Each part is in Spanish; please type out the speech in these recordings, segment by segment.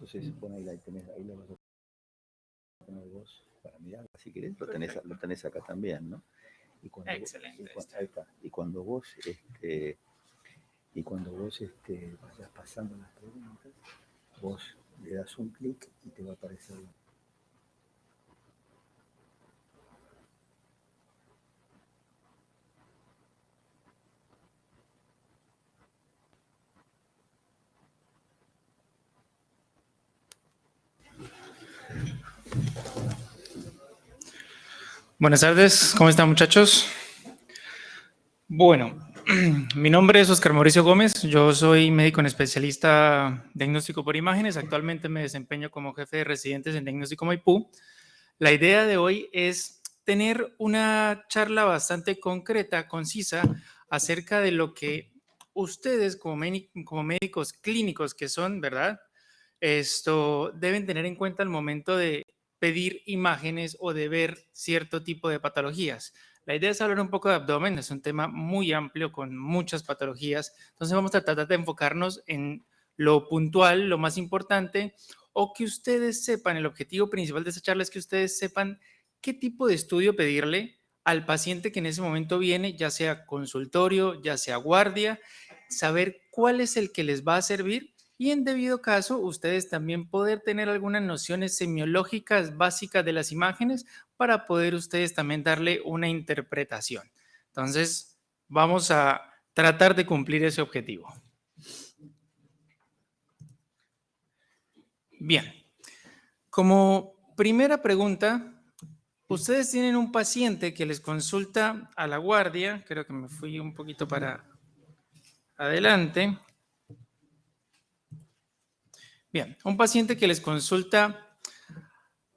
Entonces, bueno, ahí tenés, ahí lo vas a poner vos para mirar. Si querés, lo tenés acá también, ¿no? Y cuando Excelente. ahí está. Y cuando vos vayas pasando las preguntas, vos le das un clic y te va a aparecer. Buenas tardes, ¿cómo están, muchachos? Bueno, mi nombre es Oscar Mauricio Gómez, yo soy médico en especialista diagnóstico por imágenes, actualmente me desempeño como jefe de residentes en Diagnóstico Maipú. La idea de hoy es tener una charla bastante concreta, concisa, acerca de lo que ustedes como médicos clínicos que son, ¿verdad? Deben tener en cuenta al momento de pedir imágenes o de ver cierto tipo de patologías. La idea es hablar un poco de abdomen, es un tema muy amplio con muchas patologías, entonces vamos a tratar de enfocarnos en lo puntual, lo más importante, o que ustedes sepan, el objetivo principal de esta charla es que ustedes sepan qué tipo de estudio pedirle al paciente que en ese momento viene, ya sea consultorio, ya sea guardia, saber cuál es el que les va a servir y en debido caso ustedes también poder tener algunas nociones semiológicas básicas de las imágenes para poder ustedes también darle una interpretación. Entonces, vamos a tratar de cumplir ese objetivo. Bien, como primera pregunta, ustedes tienen un paciente que les consulta a la guardia, creo que me fui un poquito para adelante. Bien, un paciente que les consulta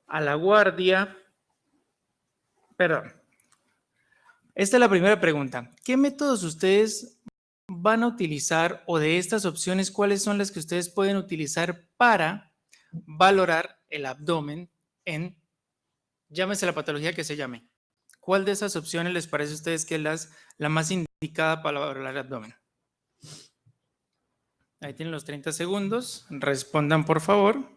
a la guardia, perdón. Esta es la primera pregunta. ¿Qué métodos ustedes van a utilizar o de estas opciones, cuáles son las que ustedes pueden utilizar para valorar el abdomen en, llámese la patología que se llame? ¿Cuál de esas opciones les parece a ustedes que es la más indicada para valorar el abdomen? Ahí tienen los 30 segundos. Respondan, por favor.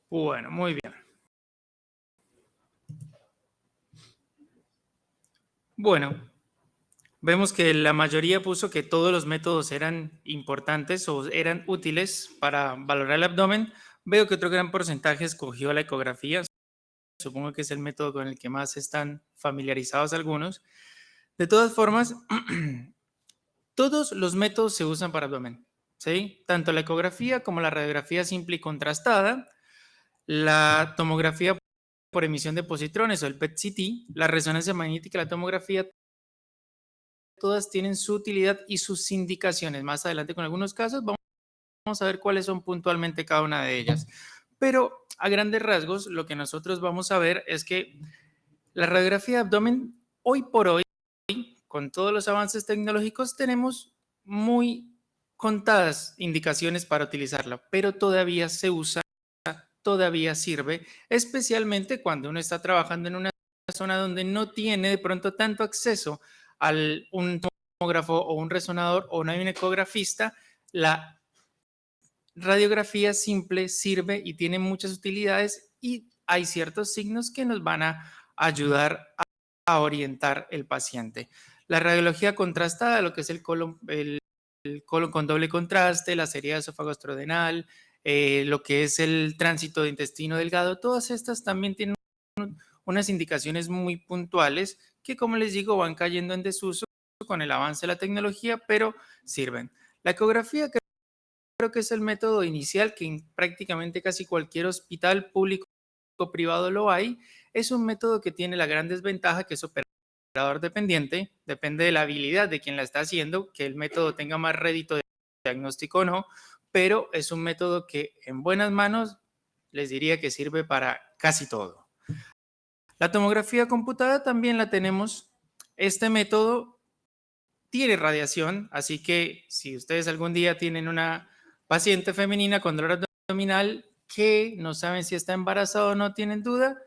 Bueno, muy bien. Bueno, vemos que la mayoría puso que todos los métodos eran importantes o eran útiles para valorar el abdomen. Veo que otro gran porcentaje escogió la ecografía. Supongo que es el método con el que más están familiarizados algunos. De todas formas, todos los métodos se usan para abdomen, ¿sí? Tanto la ecografía como la radiografía simple y contrastada, la tomografía por emisión de positrones o el PET-CT, la resonancia magnética, la tomografía, todas tienen su utilidad y sus indicaciones. Más adelante con algunos casos vamos a ver cuáles son puntualmente cada una de ellas. Pero a grandes rasgos lo que nosotros vamos a ver es que la radiografía de abdomen hoy por hoy, con todos los avances tecnológicos, tenemos muy contadas indicaciones para utilizarla, pero todavía se usa, todavía sirve, especialmente cuando uno está trabajando en una zona donde no tiene de pronto tanto acceso a un tomógrafo o un resonador o no hay un ecografista. La radiografía simple sirve y tiene muchas utilidades y hay ciertos signos que nos van a ayudar a orientar el paciente. La radiología contrastada, lo que es el colon con doble contraste, la serie de esófago astrodenal, lo que es el tránsito de intestino delgado, todas estas también tienen unas indicaciones muy puntuales que, como les digo, van cayendo en desuso con el avance de la tecnología, pero sirven. La ecografía creo que es el método inicial que en prácticamente casi cualquier hospital público o privado lo hay. Es un método que tiene la gran desventaja que es operador dependiente, depende de la habilidad de quien la está haciendo, que el método tenga más rédito de diagnóstico o no, pero es un método que en buenas manos les diría que sirve para casi todo. La tomografía computada también la tenemos. Este método tiene radiación, así que si ustedes algún día tienen una paciente femenina con dolor abdominal que no saben si está embarazada o no tienen duda,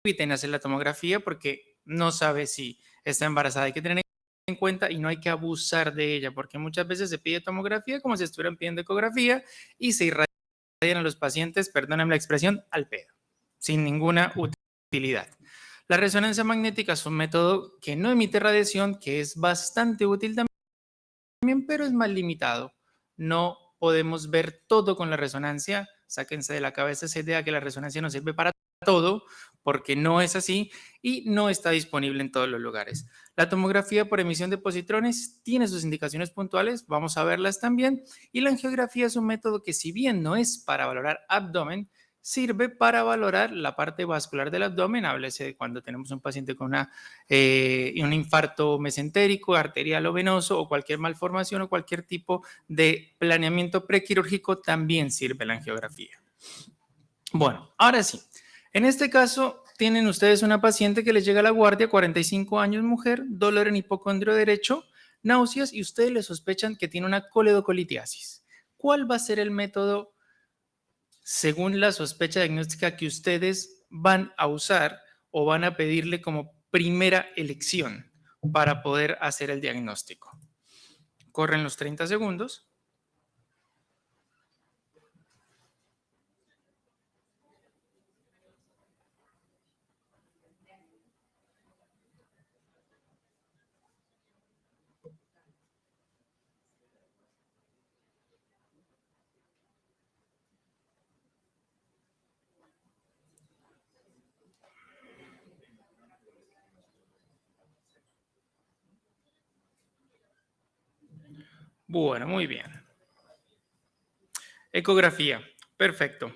eviten hacer la tomografía porque no sabe si está embarazada. Hay que tener en cuenta y no hay que abusar de ella porque muchas veces se pide tomografía como si estuvieran pidiendo ecografía y se irradian a los pacientes, perdónenme la expresión, al pedo, sin ninguna utilidad. La resonancia magnética es un método que no emite radiación, que es bastante útil también, pero es más limitado. No podemos ver todo con la resonancia. Sáquense de la cabeza esa idea que la resonancia no sirve para todo, porque no es así y no está disponible en todos los lugares. La tomografía por emisión de positrones tiene sus indicaciones puntuales, vamos a verlas también, y la angiografía es un método que, si bien no es para valorar abdomen, sirve para valorar la parte vascular del abdomen. Háblese de cuando tenemos un paciente con un infarto mesentérico, arterial o venoso, o cualquier malformación o cualquier tipo de planeamiento prequirúrgico, también sirve la angiografía. Bueno, ahora sí. En este caso, tienen ustedes una paciente que les llega a la guardia, 45 años, mujer, dolor en hipocondrio derecho, náuseas, y ustedes le sospechan que tiene una coledocolitiasis. ¿Cuál va a ser el método según la sospecha diagnóstica que ustedes van a usar o van a pedirle como primera elección para poder hacer el diagnóstico? Corren los 30 segundos. Bueno, muy bien. Ecografía, perfecto.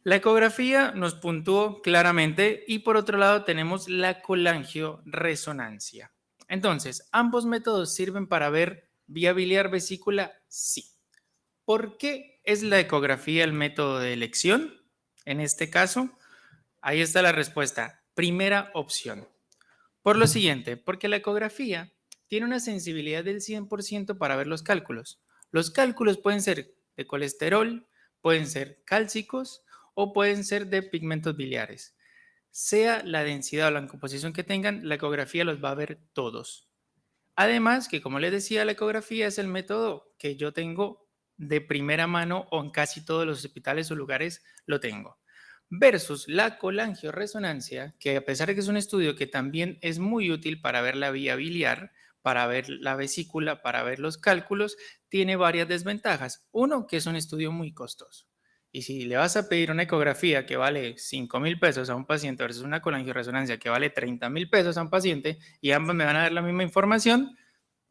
La ecografía nos puntuó claramente y por otro lado tenemos la colangioresonancia. Entonces, ¿ambos métodos sirven para ver vía biliar vesícula? Sí. ¿Por qué es la ecografía el método de elección? En este caso, ahí está la respuesta. Primera opción. Por lo siguiente, porque la ecografía tiene una sensibilidad del 100% para ver los cálculos. Los cálculos pueden ser de colesterol, pueden ser cálcicos o pueden ser de pigmentos biliares. Sea la densidad o la composición que tengan, la ecografía los va a ver todos. Además, que como les decía, la ecografía es el método que yo tengo de primera mano, o en casi todos los hospitales o lugares lo tengo. Versus la colangioresonancia, que a pesar de que es un estudio que también es muy útil para ver la vía biliar, para ver la vesícula, para ver los cálculos, tiene varias desventajas. Uno, que es un estudio muy costoso. Y si le vas a pedir una ecografía que vale 5,000 pesos a un paciente versus una colangioresonancia que vale 30,000 pesos a un paciente, y ambos me van a dar la misma información,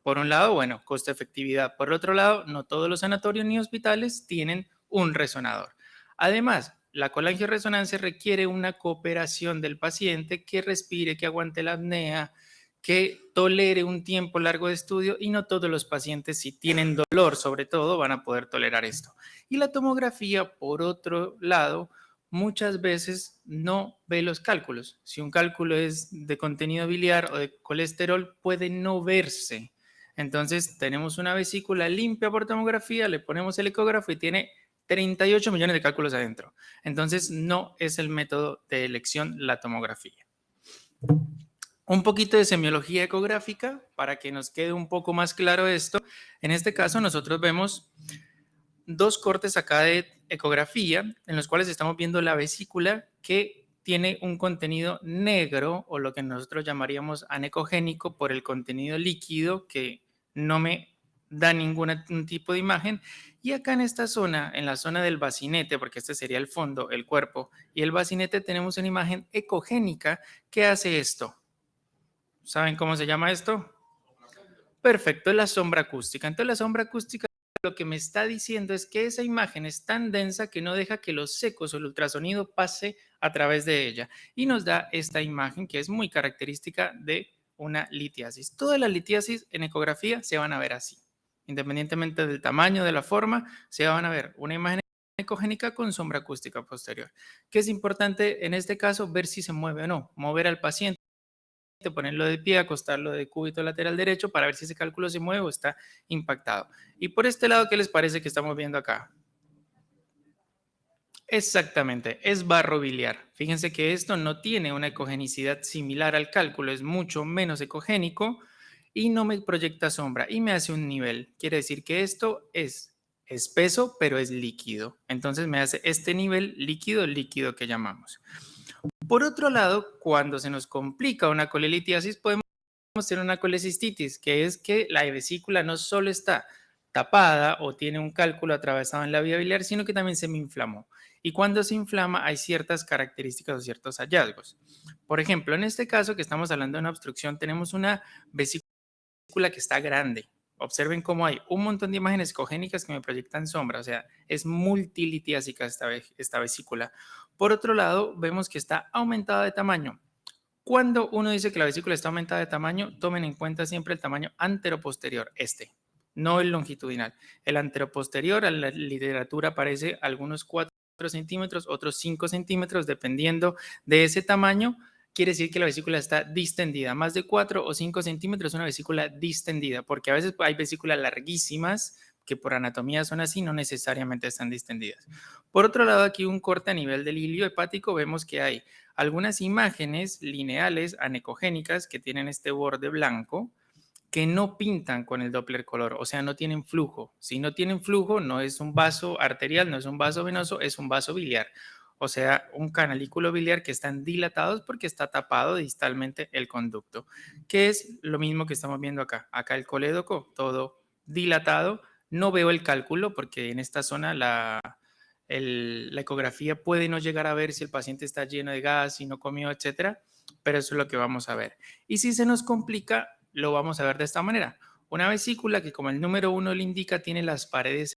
por un lado, bueno, costo-efectividad. Por otro lado, no todos los sanatorios ni hospitales tienen un resonador. Además, la colangioresonancia requiere una cooperación del paciente, que respire, que aguante la apnea, que tolere un tiempo largo de estudio, y no todos los pacientes, si tienen dolor sobre todo, van a poder tolerar esto. Y la tomografía, por otro lado, muchas veces no ve los cálculos. Si un cálculo es de contenido biliar o de colesterol, puede no verse. Entonces tenemos una vesícula limpia por tomografía, le ponemos el ecógrafo y tiene 38 millones de cálculos adentro. Entonces no es el método de elección la tomografía. Un poquito de semiología ecográfica para que nos quede un poco más claro esto. En este caso nosotros vemos dos cortes acá de ecografía en los cuales estamos viendo la vesícula, que tiene un contenido negro, o lo que nosotros llamaríamos anecogénico, por el contenido líquido que no me da ningún tipo de imagen. Y acá en esta zona, en la zona del bacinete, porque este sería el fondo, el cuerpo, y el bacinete, tenemos una imagen ecogénica que hace esto. ¿Saben cómo se llama esto? Perfecto, es la sombra acústica. Entonces, la sombra acústica lo que me está diciendo es que esa imagen es tan densa que no deja que los ecos o el ultrasonido pase a través de ella, y nos da esta imagen que es muy característica de una litiasis. Todas las litiasis en ecografía se van a ver así, independientemente del tamaño, de la forma, se van a ver una imagen ecogénica con sombra acústica posterior. Que es importante en este caso ver si se mueve o no, mover al paciente, ponerlo de pie, acostarlo de cúbito lateral derecho para ver si ese cálculo se mueve o está impactado. Y por este lado, ¿qué les parece que estamos viendo acá? Exactamente, es barro biliar. Fíjense que esto no tiene una ecogenicidad similar al cálculo, es mucho menos ecogénico y no me proyecta sombra y me hace un nivel. Quiere decir que esto es espeso, pero es líquido. Entonces me hace este nivel líquido que llamamos. Por otro lado, cuando se nos complica una colelitiasis, podemos tener una colecistitis, que es que la vesícula no solo está tapada o tiene un cálculo atravesado en la vía biliar, sino que también se me inflamó. Y cuando se inflama hay ciertas características o ciertos hallazgos. Por ejemplo, en este caso que estamos hablando de una obstrucción, tenemos una vesícula que está grande. Observen cómo hay un montón de imágenes ecogénicas que me proyectan sombra, o sea, es multilitiásica esta vesícula. Por otro lado, vemos que está aumentada de tamaño. Cuando uno dice que la vesícula está aumentada de tamaño, tomen en cuenta siempre el tamaño anteroposterior, no el longitudinal. El anteroposterior, en la literatura aparece algunos 4 centímetros, otros 5 centímetros, dependiendo de ese tamaño. Quiere decir que la vesícula está distendida. Más de 4 o 5 centímetros es una vesícula distendida, porque a veces hay vesículas larguísimas que por anatomía son así, no necesariamente están distendidas. Por otro lado, aquí un corte a nivel del hilio hepático, vemos que hay algunas imágenes lineales anecogénicas que tienen este borde blanco que no pintan con el Doppler color, o sea, no tienen flujo. Si no tienen flujo, no es un vaso arterial, no es un vaso venoso, es un vaso biliar. O sea, un canalículo biliar que están dilatados porque está tapado distalmente el conducto, que es lo mismo que estamos viendo acá. Acá el colédoco, todo dilatado. No veo el cálculo porque en esta zona la ecografía puede no llegar a ver si el paciente está lleno de gas, si no comió, etcétera, pero eso es lo que vamos a ver. Y si se nos complica, lo vamos a ver de esta manera. Una vesícula que, como el número 1 le indica, tiene las paredes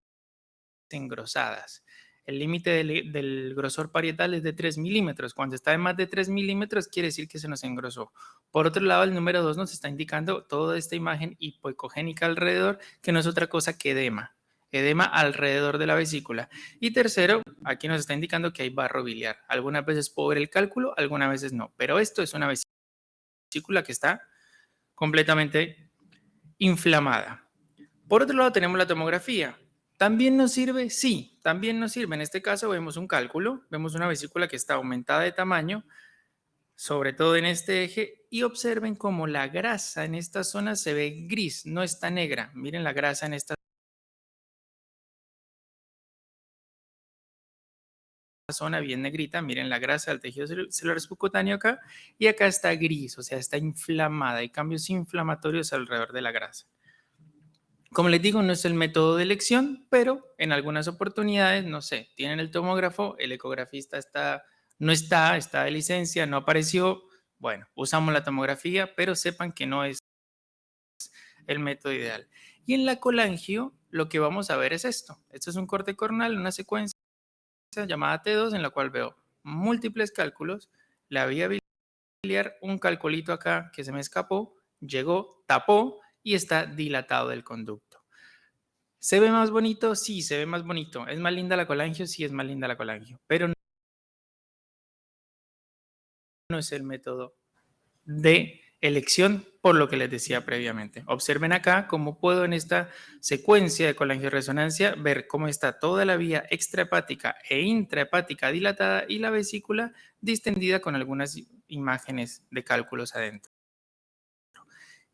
engrosadas. El límite del grosor parietal es de 3 milímetros. Cuando está de más de 3 milímetros, quiere decir que se nos engrosó. Por otro lado, el número 2 nos está indicando toda esta imagen hipoecogénica alrededor, que no es otra cosa que edema. Edema alrededor de la vesícula. Y tercero, aquí nos está indicando que hay barro biliar. Algunas veces puedo ver el cálculo, algunas veces no. Pero esto es una vesícula que está completamente inflamada. Por otro lado, tenemos la tomografía. ¿También nos sirve? Sí, también nos sirve. En este caso vemos un cálculo, vemos una vesícula que está aumentada de tamaño, sobre todo en este eje, y observen cómo la grasa en esta zona se ve gris, no está negra. Miren la grasa en esta zona bien negrita, miren la grasa del tejido celular subcutáneo acá, y acá está gris, o sea, está inflamada, hay cambios inflamatorios alrededor de la grasa. Como les digo, no es el método de elección, pero en algunas oportunidades, no sé, tienen el tomógrafo, el ecografista no está de licencia, no apareció. Bueno, usamos la tomografía, pero sepan que no es el método ideal. Y en la colangio, lo que vamos a ver es esto. Esto es un corte coronal, una secuencia llamada T2, en la cual veo múltiples cálculos, la vía biliar, un calculito acá que se me escapó, llegó, tapó y está dilatado del conducto. ¿Se ve más bonito? Sí, se ve más bonito. ¿Es más linda la colangio? Sí, es más linda la colangio. Pero no es el método de elección por lo que les decía previamente. Observen acá cómo puedo en esta secuencia de colangioresonancia ver cómo está toda la vía extrahepática e intrahepática dilatada y la vesícula distendida con algunas imágenes de cálculos adentro.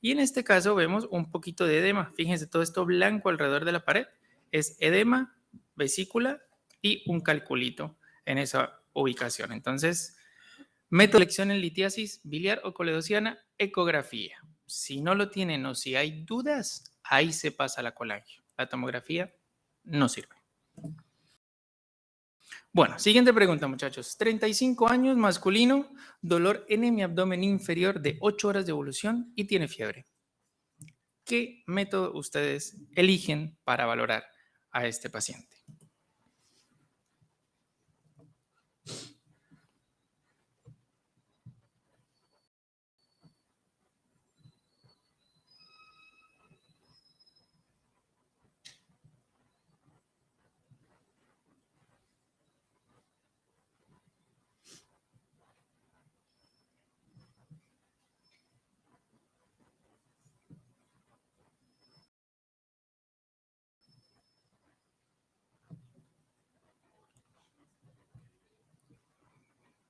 Y en este caso vemos un poquito de edema. Fíjense, todo esto blanco alrededor de la pared es edema, vesícula y un calculito en esa ubicación. Entonces, método de elección en litiasis biliar o coledociana, ecografía. Si no lo tienen o si hay dudas, ahí se pasa la colangio. La tomografía no sirve. Bueno, siguiente pregunta, muchachos. 35 años, masculino, dolor en mi abdomen inferior de 8 horas de evolución y tiene fiebre. ¿Qué método ustedes eligen para valorar a este paciente?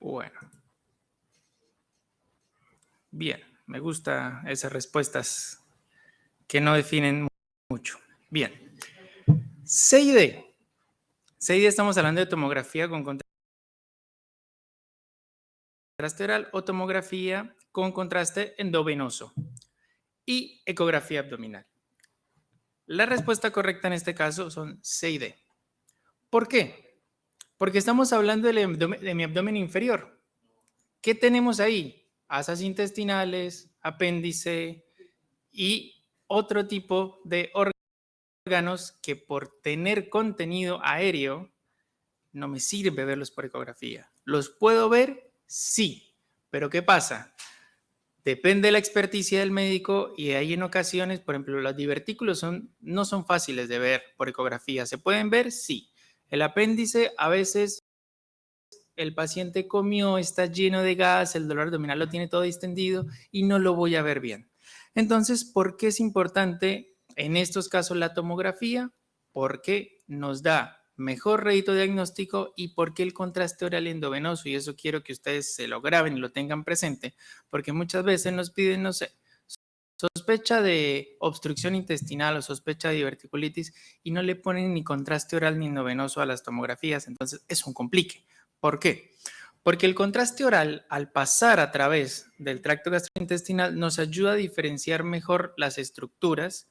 Bueno. Bien, me gustan esas respuestas que no definen mucho. Bien. C y D. C y D estamos hablando de tomografía con contraste oral o tomografía con contraste endovenoso y ecografía abdominal. La respuesta correcta en este caso son C y D. ¿Por qué? Porque estamos hablando de mi abdomen inferior. ¿Qué tenemos ahí? Asas intestinales, apéndice y otro tipo de órganos que por tener contenido aéreo no me sirve verlos por ecografía. ¿Los puedo ver? Sí. Pero ¿qué pasa? Depende de la experticia del médico y hay en ocasiones, por ejemplo, los divertículos no son fáciles de ver por ecografía. ¿Se pueden ver? Sí. El apéndice a veces el paciente comió, está lleno de gas, el dolor abdominal lo tiene todo distendido y no lo voy a ver bien. Entonces, ¿por qué es importante en estos casos la tomografía? Porque nos da mejor rédito diagnóstico y porque el contraste oral endovenoso, y eso quiero que ustedes se lo graben y lo tengan presente, porque muchas veces nos piden, no sé, sospecha de obstrucción intestinal o sospecha de diverticulitis y no le ponen ni contraste oral ni endovenoso a las tomografías, entonces es un complique. ¿Por qué? Porque el contraste oral, al pasar a través del tracto gastrointestinal, nos ayuda a diferenciar mejor las estructuras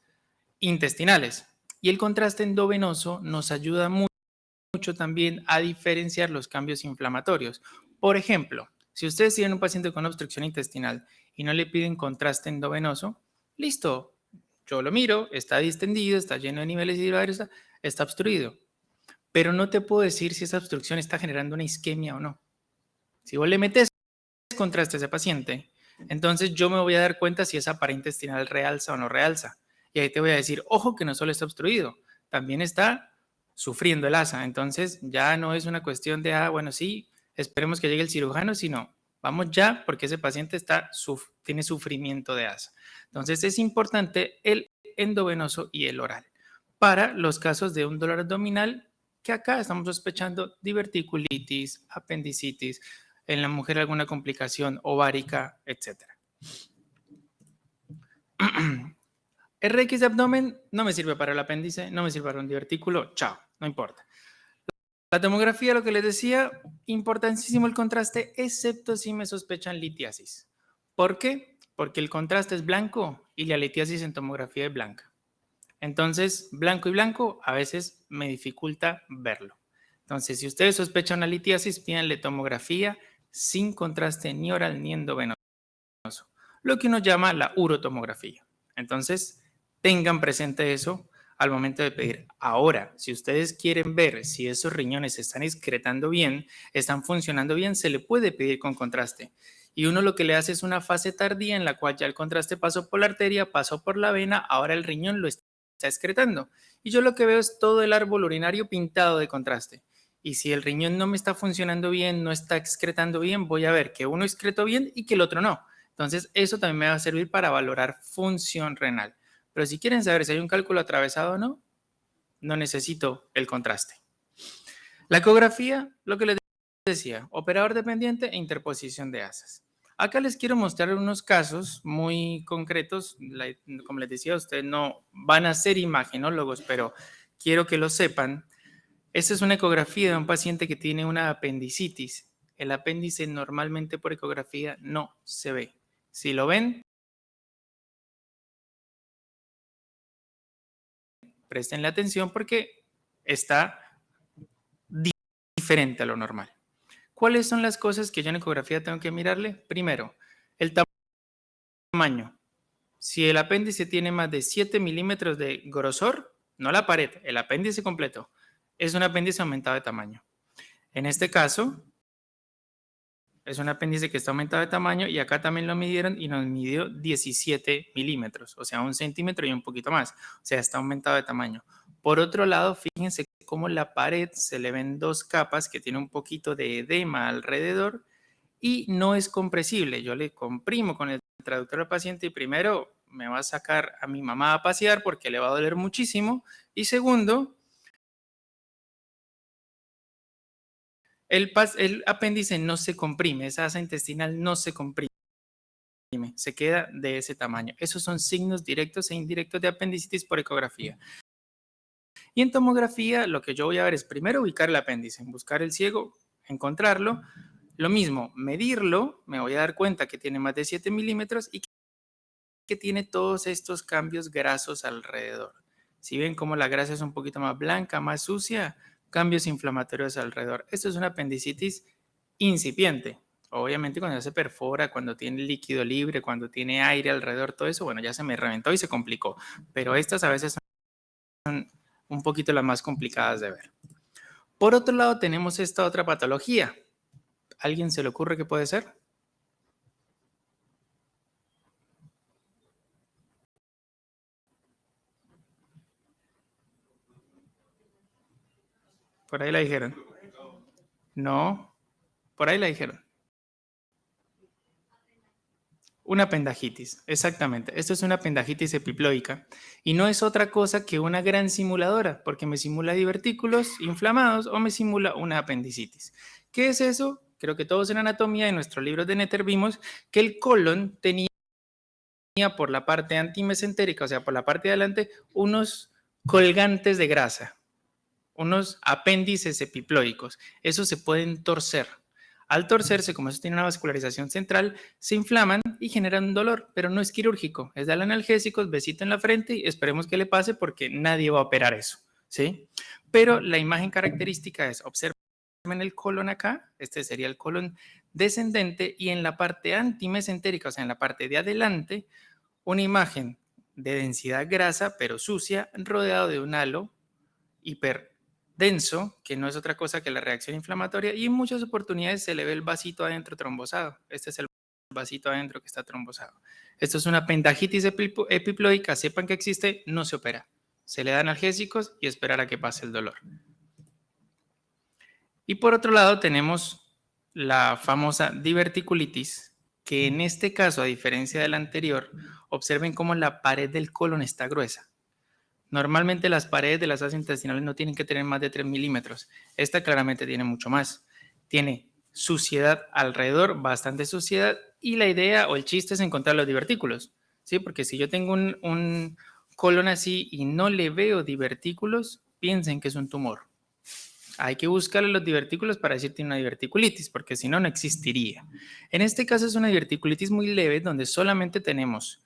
intestinales. Y el contraste endovenoso nos ayuda mucho también a diferenciar los cambios inflamatorios. Por ejemplo, si ustedes tienen un paciente con obstrucción intestinal y no le piden contraste endovenoso, listo, yo lo miro, está distendido, está lleno de niveles hidroaéreos, está obstruido. Pero no te puedo decir si esa obstrucción está generando una isquemia o no. Si vos le metes contraste a ese paciente, entonces yo me voy a dar cuenta si esa pared intestinal realza o no realza. Y ahí te voy a decir, ojo que no solo está obstruido, también está sufriendo el asa. Entonces ya no es una cuestión de, bueno, sí, esperemos que llegue el cirujano, sino vamos ya porque ese paciente tiene sufrimiento de asa. Entonces es importante el endovenoso y el oral para los casos de un dolor abdominal que acá estamos sospechando diverticulitis, apendicitis, en la mujer alguna complicación ovárica, etc. RX de abdomen no me sirve para el apéndice, no me sirve para un divertículo, chao, no importa. La tomografía, lo que les decía, importantísimo el contraste, excepto si me sospechan litiasis. ¿Por qué? Porque el contraste es blanco y la litiasis en tomografía es blanca. Entonces, blanco y blanco a veces me dificulta verlo. Entonces, si ustedes sospechan una litiasis, pídanle tomografía sin contraste ni oral ni endovenoso, lo que uno llama la urotomografía. Entonces, tengan presente eso al momento de pedir. Ahora, si ustedes quieren ver si esos riñones están excretando bien, están funcionando bien, se le puede pedir con contraste. Y uno lo que le hace es una fase tardía en la cual ya el contraste pasó por la arteria, pasó por la vena, ahora el riñón lo está excretando. Y yo lo que veo es todo el árbol urinario pintado de contraste. Y si el riñón no me está funcionando bien, no está excretando bien, voy a ver que uno excretó bien y que el otro no. Entonces, eso también me va a servir para valorar función renal. Pero si quieren saber si hay un cálculo atravesado o no, no necesito el contraste. La ecografía, lo que les decía, operador dependiente e interposición de asas. Acá les quiero mostrar unos casos muy concretos. Como les decía, ustedes no van a ser imagenólogos, pero quiero que lo sepan. Esta es una ecografía de un paciente que tiene una apendicitis. El apéndice normalmente por ecografía no se ve. Si lo ven, prestenle atención porque está diferente a lo normal. ¿Cuáles son las cosas que yo en ecografía tengo que mirarle? Primero, el tamaño. Si el apéndice tiene más de 7 milímetros de grosor, no la pared, el apéndice completo, es un apéndice aumentado de tamaño. En este caso, es un apéndice que está aumentado de tamaño y acá también lo midieron y nos midió 17 milímetros, o sea, 1 centímetro y un poquito más, o sea, está aumentado de tamaño. Por otro lado, fíjense cómo la pared se le ven 2 capas que tiene un poquito de edema alrededor y no es compresible. Yo le comprimo con el traductor al paciente y primero me va a sacar a mi mamá a pasear porque le va a doler muchísimo y segundo, El apéndice no se comprime, esa asa intestinal no se comprime, se queda de ese tamaño. Esos son signos directos e indirectos de apendicitis por ecografía. Y en tomografía lo que yo voy a ver es primero ubicar el apéndice, buscar el ciego, encontrarlo. Lo mismo, medirlo, me voy a dar cuenta que tiene más de 7 milímetros y que tiene todos estos cambios grasos alrededor. Si ven cómo la grasa es un poquito más blanca, más sucia, cambios inflamatorios alrededor. Esto es una apendicitis incipiente. Obviamente cuando ya se perfora, cuando tiene líquido libre, cuando tiene aire alrededor, todo eso, bueno, ya se me reventó y se complicó. Pero estas a veces son un poquito las más complicadas de ver. Por otro lado, tenemos esta otra patología. ¿Alguien se le ocurre qué puede ser? Por ahí la dijeron. No, por ahí la dijeron. Una apendajitis, exactamente. Esto es una apendajitis epiploica y no es otra cosa que una gran simuladora, porque me simula divertículos inflamados o me simula una apendicitis. ¿Qué es eso? Creo que todos en anatomía, en nuestros libros de Netter vimos que el colon tenía por la parte antimesentérica, o sea, por la parte de adelante, unos colgantes de grasa, unos apéndices epiploicos. Esos se pueden torcer. Al torcerse, como eso tiene una vascularización central, se inflaman y generan dolor, pero no es quirúrgico, es darle analgésicos, besito en la frente y esperemos que le pase porque nadie va a operar eso, ¿sí? Pero la imagen característica es, observen el colon acá, este sería el colon descendente y en la parte antimesentérica, o sea, en la parte de adelante, una imagen de densidad grasa, pero sucia, rodeado de un halo hiperdenso, que no es otra cosa que la reacción inflamatoria, y en muchas oportunidades se le ve el vasito adentro trombosado. Este es el vasito adentro que está trombosado. Esto es una apendajitis epiploica, sepan que existe, no se opera. Se le dan analgésicos y esperar a que pase el dolor. Y por otro lado tenemos la famosa diverticulitis, que en este caso, a diferencia del anterior, observen cómo la pared del colon está gruesa. Normalmente las paredes de las asas intestinales no tienen que tener más de 3 milímetros. Esta claramente tiene mucho más. Tiene suciedad alrededor, bastante suciedad, y la idea o el chiste es encontrar los divertículos, ¿sí? Porque si yo tengo un colon así y no le veo divertículos, piensen que es un tumor. Hay que buscarle los divertículos para decir que tiene una diverticulitis, porque si no, no existiría. En este caso es una diverticulitis muy leve, donde solamente tenemos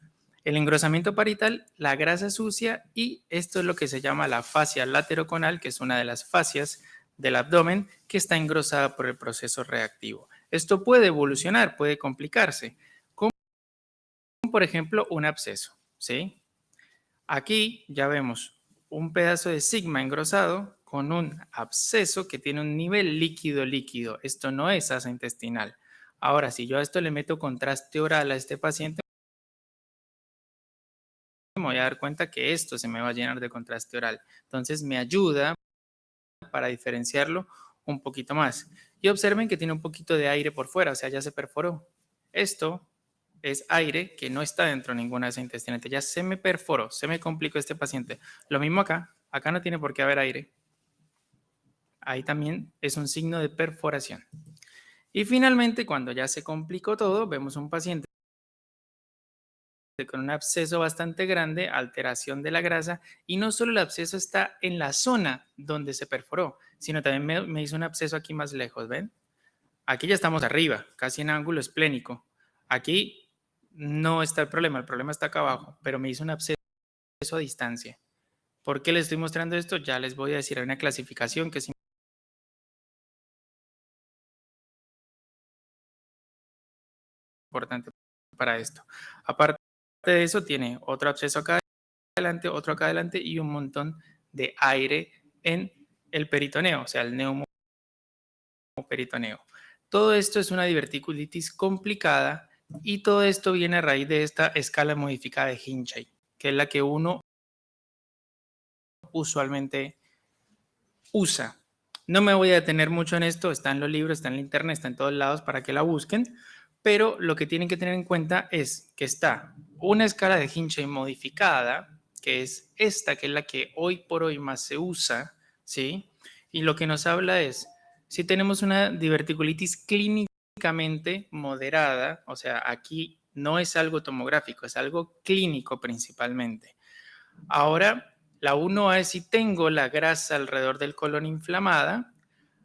el engrosamiento parietal, la grasa sucia y esto es lo que se llama la fascia lateroconal, que es una de las fascias del abdomen que está engrosada por el proceso reactivo. Esto puede evolucionar, puede complicarse, como por ejemplo un absceso, ¿sí? Aquí ya vemos un pedazo de sigma engrosado con un absceso que tiene un nivel líquido-líquido. Esto no es asa intestinal. Ahora, si yo a esto le meto contraste oral a este paciente, me voy a dar cuenta que esto se me va a llenar de contraste oral. Entonces me ayuda para diferenciarlo un poquito más. Y observen que tiene un poquito de aire por fuera, o sea, ya se perforó. Esto es aire que no está dentro de ninguna de esas intestinales. Ya se me perforó, se me complicó este paciente. Lo mismo acá, acá no tiene por qué haber aire. Ahí también es un signo de perforación. Y finalmente, cuando ya se complicó todo, vemos un paciente con un absceso bastante grande, alteración de la grasa, y no solo el absceso está en la zona donde se perforó, sino también me hizo un absceso aquí más lejos, ¿ven? Aquí ya estamos arriba, casi en ángulo esplénico. Aquí no está el problema está acá abajo, pero me hizo un absceso a distancia. ¿Por qué les estoy mostrando esto? Ya les voy a decir, hay una clasificación que es importante para esto. Aparte de eso, tiene otro absceso acá adelante, otro acá adelante y un montón de aire en el peritoneo, o sea, el neumoperitoneo. Todo esto es una diverticulitis complicada y todo esto viene a raíz de esta escala modificada de Hinchey, que es la que uno usualmente usa. No me voy a detener mucho en esto, está en los libros, está en la internet, está en todos lados para que la busquen, pero lo que tienen que tener en cuenta es que está una escala de Hinchey modificada, que es esta, que es la que hoy por hoy más se usa, ¿sí? Y lo que nos habla es Si tenemos una diverticulitis clínicamente moderada, o sea, aquí no es algo tomográfico, es algo clínico principalmente. Ahora, la 1A es si tengo la grasa alrededor del colon inflamada.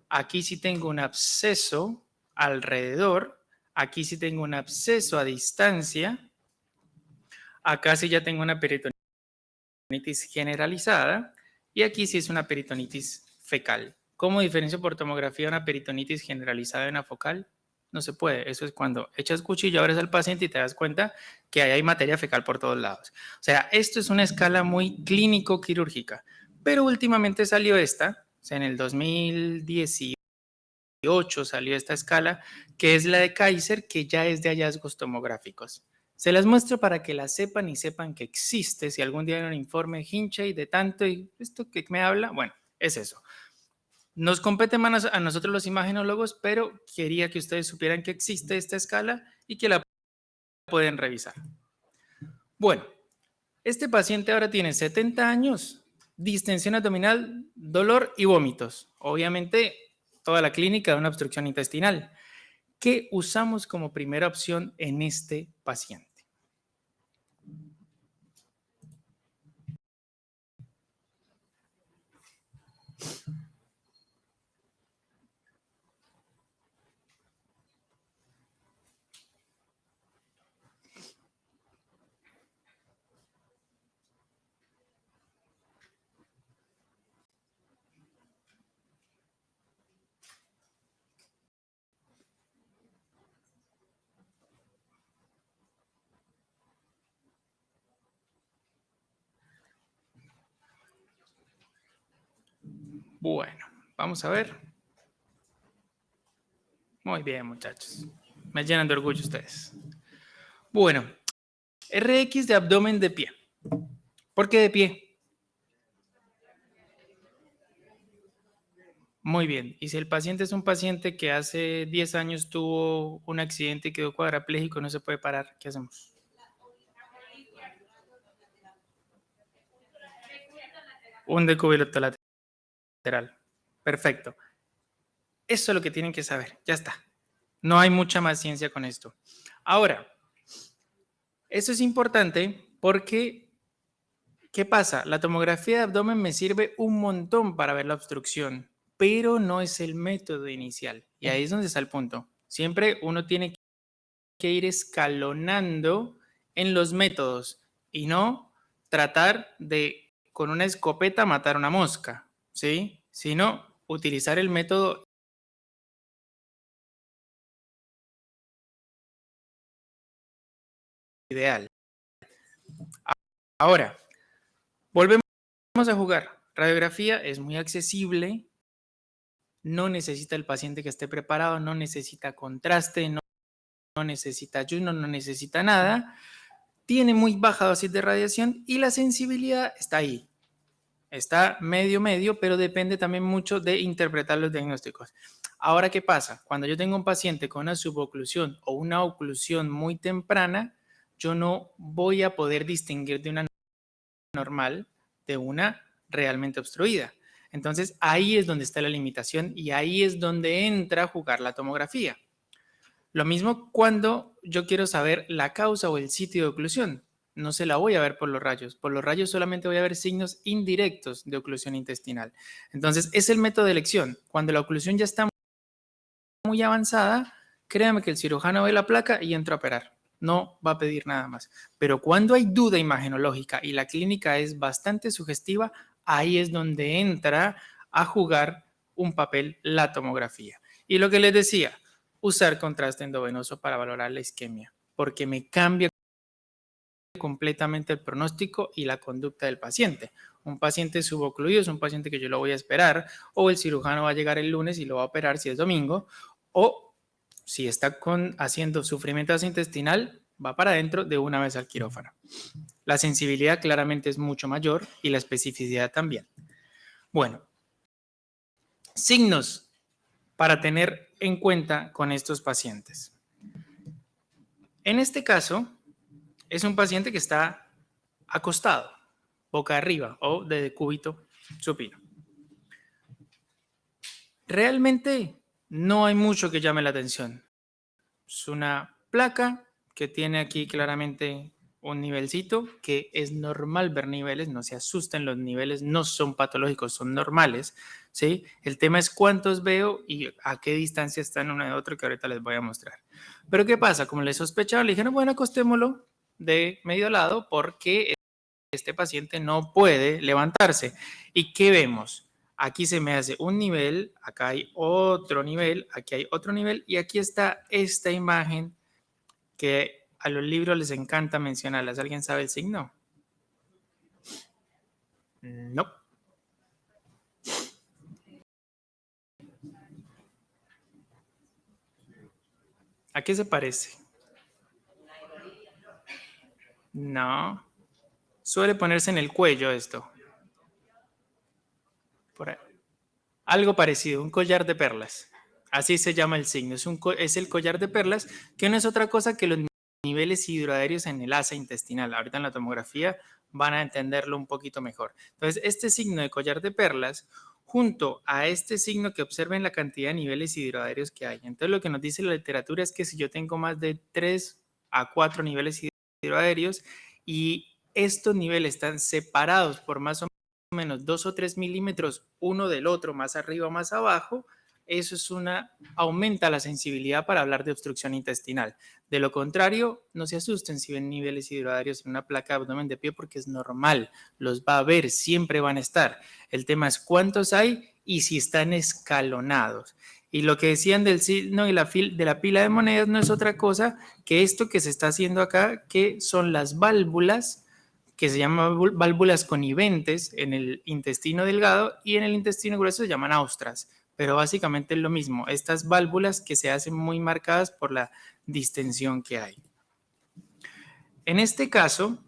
Aquí sí tengo un absceso alrededor. Aquí sí tengo un absceso a distancia. Acá sí ya tengo una peritonitis generalizada. Y aquí sí es una peritonitis fecal. ¿Cómo diferencio por tomografía una peritonitis generalizada de una focal? No se puede. Eso es cuando echas cuchillo, abres al paciente y te das cuenta que ahí hay materia fecal por todos lados. O sea, esto es una escala muy clínico-quirúrgica. Pero últimamente salió esta, o sea, en el 2018 salió esta escala, que es la de Kaiser, que ya es de hallazgos tomográficos. Se las muestro para que la sepan y sepan que existe. Si algún día hay un informe Hinchey de tanto y esto que me habla, bueno, es eso. Nos compete más a nosotros los imagenólogos, pero quería que ustedes supieran que existe esta escala y que la pueden revisar. Bueno, este paciente ahora tiene 70 años, distensión abdominal, dolor y vómitos. Obviamente, toda la clínica de una obstrucción intestinal. ¿Qué usamos como primera opción en este paciente? Bueno, vamos a ver. Muy bien, muchachos. Me llenan de orgullo ustedes. Bueno, RX de abdomen de pie. ¿Por qué de pie? Muy bien. Y si el paciente es un paciente que hace 10 años tuvo un accidente y quedó cuadraplégico, no se puede parar, ¿qué hacemos? Un decúbito lateral. Perfecto. Eso es lo que tienen que saber. Ya está. No hay mucha más ciencia con esto. Ahora, eso es importante porque, ¿qué pasa? La tomografía de abdomen me sirve un montón para ver la obstrucción, pero no es el método inicial. Y ahí es donde está el punto. Siempre uno tiene que ir escalonando en los métodos y no tratar de con una escopeta matar una mosca, ¿sí? Sino utilizar el método ideal. Ahora, volvemos a jugar. Radiografía es muy accesible, no necesita el paciente que esté preparado, no necesita contraste, no necesita ayuno, no necesita nada. Tiene muy baja dosis de radiación y la sensibilidad está ahí. Está medio, pero depende también mucho de interpretar los diagnósticos. Ahora, ¿qué pasa? Cuando yo tengo un paciente con una suboclusión o una oclusión muy temprana, yo no voy a poder distinguir de una normal de una realmente obstruida. Entonces, ahí es donde está la limitación y ahí es donde entra a jugar la tomografía. Lo mismo cuando yo quiero saber la causa o el sitio de oclusión. No se la voy a ver por los rayos. Por los rayos solamente voy a ver signos indirectos de oclusión intestinal. Entonces, es el método de elección. Cuando la oclusión ya está muy avanzada, créame que el cirujano ve la placa y entra a operar. No va a pedir nada más. Pero cuando hay duda imagenológica y la clínica es bastante sugestiva, ahí es donde entra a jugar un papel la tomografía. Y lo que les decía, usar contraste endovenoso para valorar la isquemia, porque me cambia completamente el pronóstico y la conducta del paciente. Un paciente subocluido es un paciente que yo lo voy a esperar, o el cirujano va a llegar el lunes y lo va a operar si es domingo, o si está haciendo sufrimiento intestinal, va para adentro de una vez al quirófano. La sensibilidad claramente es mucho mayor y la especificidad también. Bueno, signos para tener en cuenta con estos pacientes. En este caso, es un paciente que está acostado, boca arriba o de decúbito supino. Realmente no hay mucho que llame la atención. Es una placa que tiene aquí claramente un nivelcito, que es normal ver niveles, no se asusten, los niveles no son patológicos, son normales, ¿sí? El tema es cuántos veo y a qué distancia están uno de otro, que ahorita les voy a mostrar. Pero ¿qué pasa? Como les sospechaba, le dijeron, bueno, acostémoslo de medio lado porque este paciente no puede levantarse. ¿Y qué vemos? Aquí se me hace un nivel, acá hay otro nivel, aquí hay otro nivel y aquí está esta imagen que a los libros les encanta mencionarlas. ¿Alguien sabe el signo? No. ¿A qué se parece? No. Suele ponerse en el cuello esto. Por ahí. Algo parecido, un collar de perlas. Así se llama el signo. Es el collar de perlas, que no es otra cosa que los niveles hidroaéreos en el asa intestinal. Ahorita en la tomografía van a entenderlo un poquito mejor. Entonces, este signo de collar de perlas, junto a este signo que observen la cantidad de niveles hidroaéreos que hay. Entonces, lo que nos dice la literatura es que si yo tengo más de 3 a 4 niveles hidroaéreos y estos niveles están separados por más o menos 2 o 3 milímetros uno del otro, más arriba o más abajo, eso es aumenta la sensibilidad para hablar de obstrucción intestinal. De lo contrario, no se asusten si ven niveles hidroaéreos en una placa de abdomen de pie porque es normal, los va a ver, siempre van a estar. El tema es cuántos hay y si están escalonados. Y lo que decían del signo y de la pila de monedas no es otra cosa que esto que se está haciendo acá, que son las válvulas, que se llaman válvulas coniventes en el intestino delgado y en el intestino grueso se llaman austras, pero básicamente es lo mismo, estas válvulas que se hacen muy marcadas por la distensión que hay. En este caso,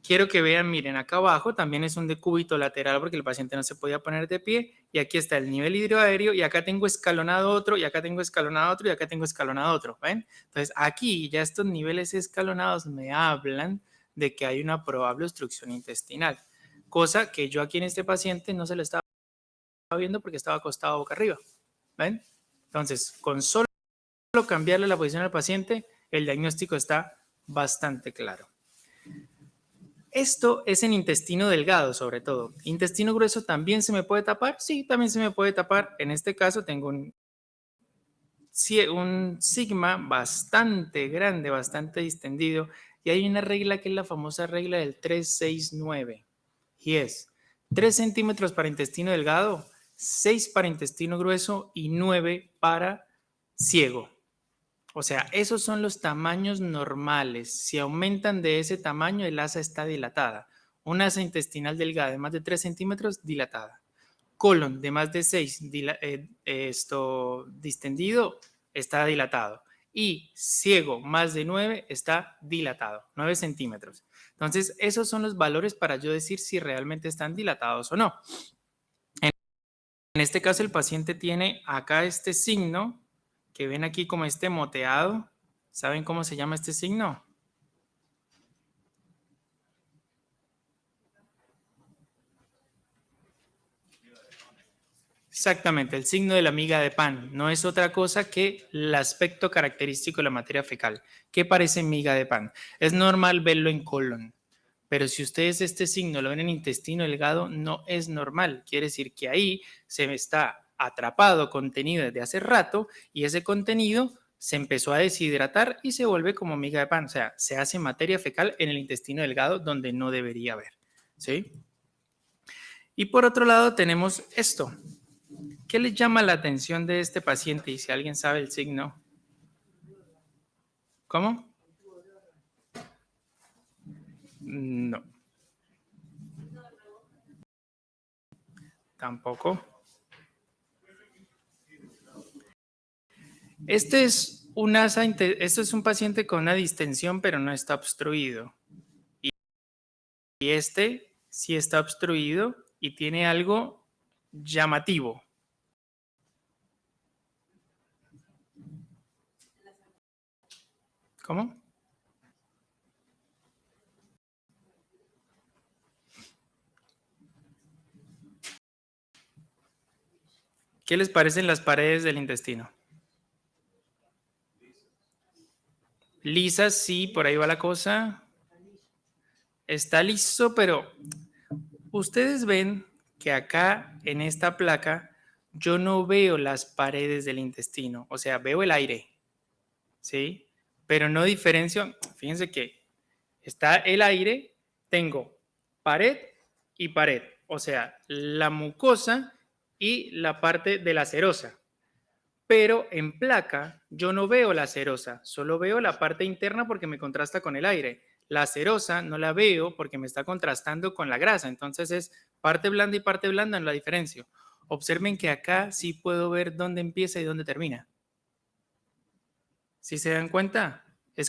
quiero que vean, miren, acá abajo también es un decúbito lateral porque el paciente no se podía poner de pie y aquí está el nivel hidroaéreo y acá tengo escalonado otro y acá tengo escalonado otro y acá tengo escalonado otro, ¿ven? Entonces aquí ya estos niveles escalonados me hablan de que hay una probable obstrucción intestinal, cosa que yo aquí en este paciente no se lo estaba viendo porque estaba acostado boca arriba, ¿ven? Entonces, con solo cambiarle la posición al paciente, el diagnóstico está bastante claro. Esto es en intestino delgado, sobre todo. ¿Intestino grueso también se me puede tapar? Sí, también se me puede tapar. En este caso tengo un sigma bastante grande, bastante distendido, y hay una regla que es la famosa regla del 369, y es 3 centímetros para intestino delgado, 6 para intestino grueso y 9 para ciego. O sea, esos son los tamaños normales. Si aumentan de ese tamaño, el asa está dilatada. Una asa intestinal delgada de más de 3 centímetros, dilatada. Colon de más de 6, distendido, está dilatado. Y ciego más de 9 está dilatado, 9 centímetros. Entonces, esos son los valores para yo decir si realmente están dilatados o no. En este caso, el paciente tiene acá este signo que ven aquí como este moteado. ¿Saben cómo se llama este signo? Exactamente, el signo de la miga de pan no es otra cosa que el aspecto característico de la materia fecal. ¿Qué parece miga de pan? Es normal verlo en colon, pero si ustedes este signo lo ven en intestino delgado, no es normal. Quiere decir que ahí se está atrapado contenido desde hace rato y ese contenido se empezó a deshidratar y se vuelve como miga de pan. O sea, se hace materia fecal en el intestino delgado donde no debería haber. ¿Sí? Y por otro lado tenemos esto. ¿Qué les llama la atención de este paciente? Y si alguien sabe el signo. ¿Cómo? No. Tampoco. Este es un paciente con una distensión, pero no está obstruido. Y este sí está obstruido y tiene algo llamativo. ¿Cómo? ¿Qué les parecen las paredes del intestino? Lisas, sí, por ahí va la cosa. Está liso, pero ustedes ven que acá en esta placa yo no veo las paredes del intestino, o sea, veo el aire, ¿sí? Pero no diferencio, fíjense que está el aire, tengo pared y pared, o sea, la mucosa y la parte de la serosa. Pero en placa yo no veo la serosa, solo veo la parte interna porque me contrasta con el aire. La serosa no la veo porque me está contrastando con la grasa, entonces es parte blanda y parte blanda, no la diferencio. Observen que acá sí puedo ver dónde empieza y dónde termina. ¿Sí se dan cuenta? Es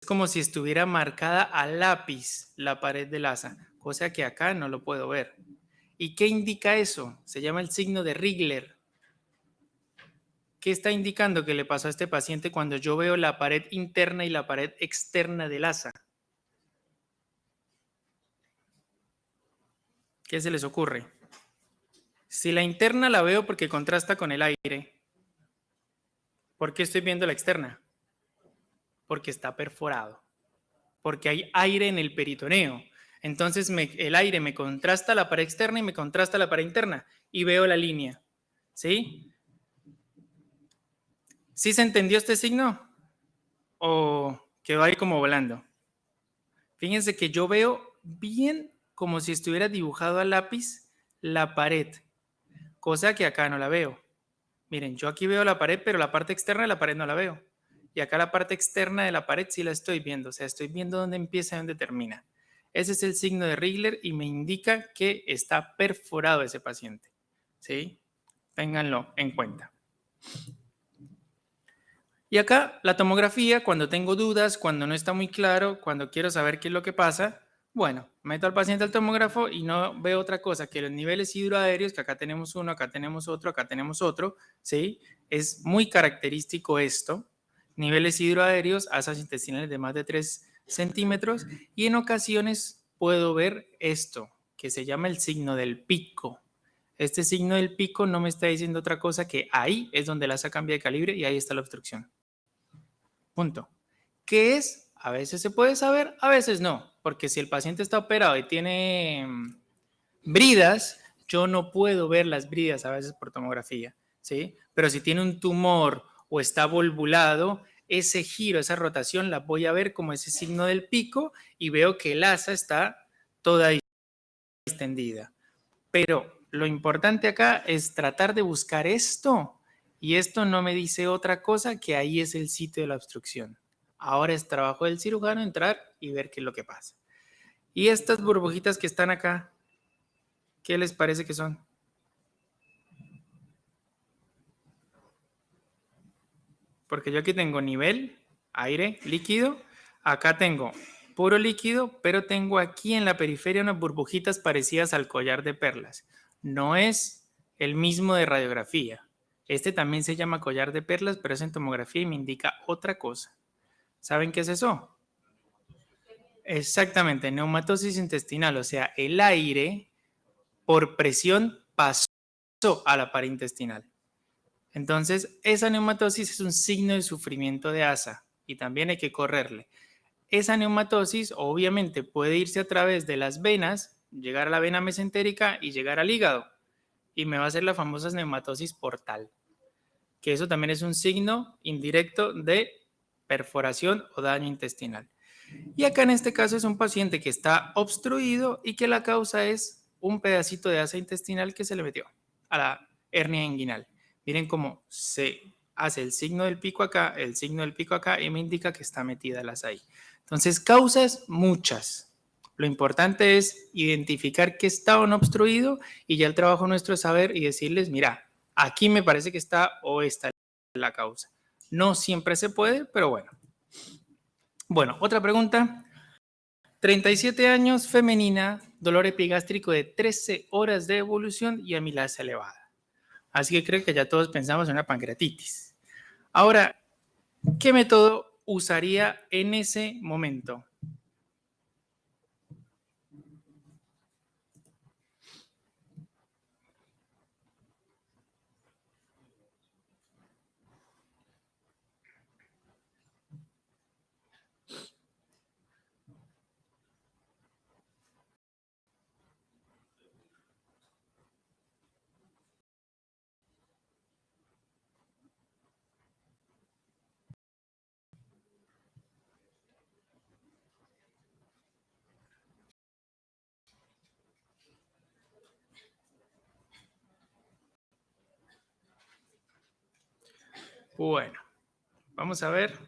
como si estuviera marcada a lápiz la pared del asa, cosa que acá no lo puedo ver. ¿Y qué indica eso? Se llama el signo de Rigler. ¿Qué está indicando que le pasó a este paciente cuando yo veo la pared interna y la pared externa del asa? ¿Qué se les ocurre? Si la interna la veo porque contrasta con el aire, ¿por qué estoy viendo la externa? Porque está perforado, porque hay aire en el peritoneo. Entonces el aire me contrasta la pared externa y me contrasta la pared interna y veo la línea. ¿Sí? ¿Sí se entendió este signo? ¿O quedó ahí como volando? Fíjense que yo veo bien como si estuviera dibujado a lápiz la pared, cosa que acá no la veo. Miren, yo aquí veo la pared, pero la parte externa de la pared no la veo. Y acá la parte externa de la pared sí la estoy viendo, o sea, estoy viendo dónde empieza y dónde termina. Ese es el signo de Rigler y me indica que está perforado ese paciente. ¿Sí? Ténganlo en cuenta. Y acá la tomografía, cuando tengo dudas, cuando no está muy claro, cuando quiero saber qué es lo que pasa, bueno, meto al paciente al tomógrafo y no veo otra cosa que los niveles hidroaéreos, que acá tenemos uno, acá tenemos otro, ¿sí? Es muy característico esto. Niveles hidroaéreos, asas intestinales de más de 3 centímetros y en ocasiones puedo ver esto, que se llama el signo del pico. Este signo del pico no me está diciendo otra cosa que ahí es donde la asa cambia de calibre y ahí está la obstrucción. Punto. ¿Qué es? A veces se puede saber, a veces no, porque si el paciente está operado y tiene bridas, yo no puedo ver las bridas a veces por tomografía, ¿sí? Pero si tiene un tumor o está volvulado, ese giro, esa rotación la voy a ver como ese signo del pico y veo que el asa está toda extendida. Pero lo importante acá es tratar de buscar esto y esto no me dice otra cosa que ahí es el sitio de la obstrucción. Ahora es trabajo del cirujano entrar y ver qué es lo que pasa. Y estas burbujitas que están acá, ¿qué les parece que son? Porque yo aquí tengo nivel, aire, líquido. Acá tengo puro líquido, pero tengo aquí en la periferia unas burbujitas parecidas al collar de perlas. No es el mismo de radiografía. Este también se llama collar de perlas, pero es en tomografía y me indica otra cosa. ¿Saben qué es eso? Exactamente, neumatosis intestinal, o sea, el aire por presión pasó a la pared intestinal. Entonces, esa neumatosis es un signo de sufrimiento de asa y también hay que correrle. Esa neumatosis obviamente puede irse a través de las venas, llegar a la vena mesentérica y llegar al hígado. Y me va a hacer la famosa neumatosis portal, que eso también es un signo indirecto de perforación o daño intestinal. Y acá en este caso es un paciente que está obstruido y que la causa es un pedacito de asa intestinal que se le metió a la hernia inguinal. Miren cómo se hace el signo del pico acá, el signo del pico acá y me indica que está metida la asa ahí. Entonces, causas muchas. Lo importante es identificar qué está o no obstruido y ya el trabajo nuestro es saber y decirles, mira, aquí me parece que está o esta la causa. No siempre se puede, pero bueno. Bueno, otra pregunta. 37 años, femenina, dolor epigástrico de 13 horas de evolución y amilasa elevada. Así que creo que ya todos pensamos en una pancreatitis. Ahora, ¿qué método usaría en ese momento? Bueno, vamos a ver.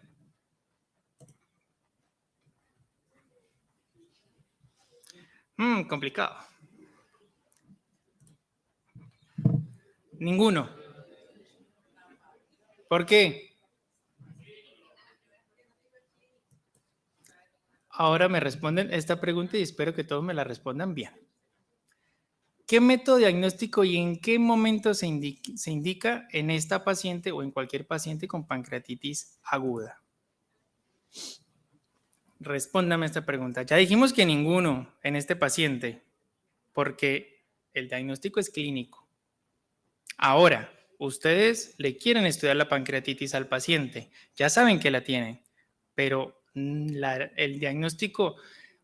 Complicado. Ninguno. ¿Por qué? Ahora me responden esta pregunta y espero que todos me la respondan bien. ¿Qué método diagnóstico y en qué momento se indica en esta paciente o en cualquier paciente con pancreatitis aguda? Respóndame esta pregunta. Ya dijimos que ninguno en este paciente, porque el diagnóstico es clínico. Ahora, ustedes le quieren estudiar la pancreatitis al paciente, ya saben que la tienen, pero el diagnóstico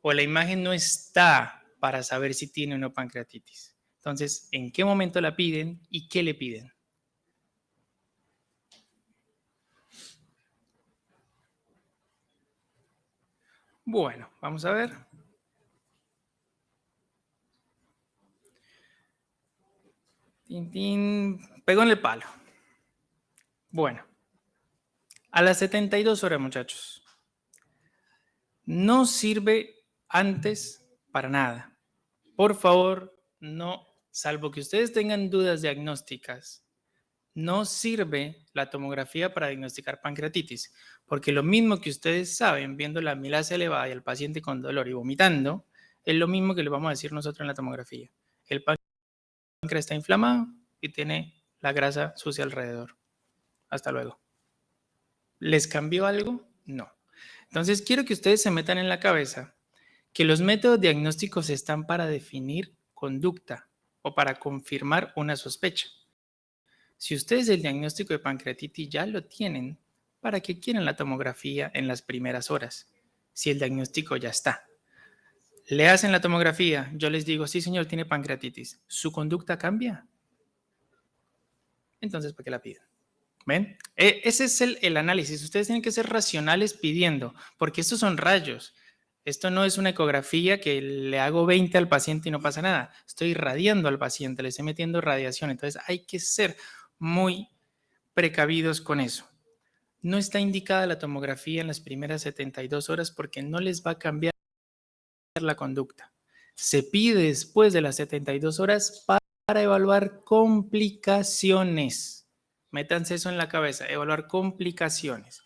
o la imagen no está para saber si tiene o no pancreatitis. Entonces, ¿en qué momento la piden y qué le piden? Bueno, vamos a ver. Tintín, pegó en el palo. Bueno, a las 72 horas, muchachos. No sirve antes para nada. Por favor, no, salvo que ustedes tengan dudas diagnósticas, no sirve la tomografía para diagnosticar pancreatitis, porque lo mismo que ustedes saben viendo la amilasa elevada y el paciente con dolor y vomitando, es lo mismo que le vamos a decir nosotros en la tomografía. El páncreas está inflamado y tiene la grasa sucia alrededor. Hasta luego. ¿Les cambió algo? No. Entonces quiero que ustedes se metan en la cabeza que los métodos diagnósticos están para definir conducta o para confirmar una sospecha. Si ustedes el diagnóstico de pancreatitis ya lo tienen, ¿para qué quieren la tomografía en las primeras horas? Si el diagnóstico ya está. Le hacen la tomografía, yo les digo, sí señor, tiene pancreatitis. ¿Su conducta cambia? Entonces, ¿para qué la piden? ¿Ven? Ese es el análisis. Ustedes tienen que ser racionales pidiendo, porque estos son rayos. Esto no es una ecografía que le hago 20 al paciente y no pasa nada. Estoy irradiando al paciente, le estoy metiendo radiación. Entonces hay que ser muy precavidos con eso. No está indicada la tomografía en las primeras 72 horas porque no les va a cambiar la conducta. Se pide después de las 72 horas para evaluar complicaciones. Métanse eso en la cabeza, evaluar complicaciones.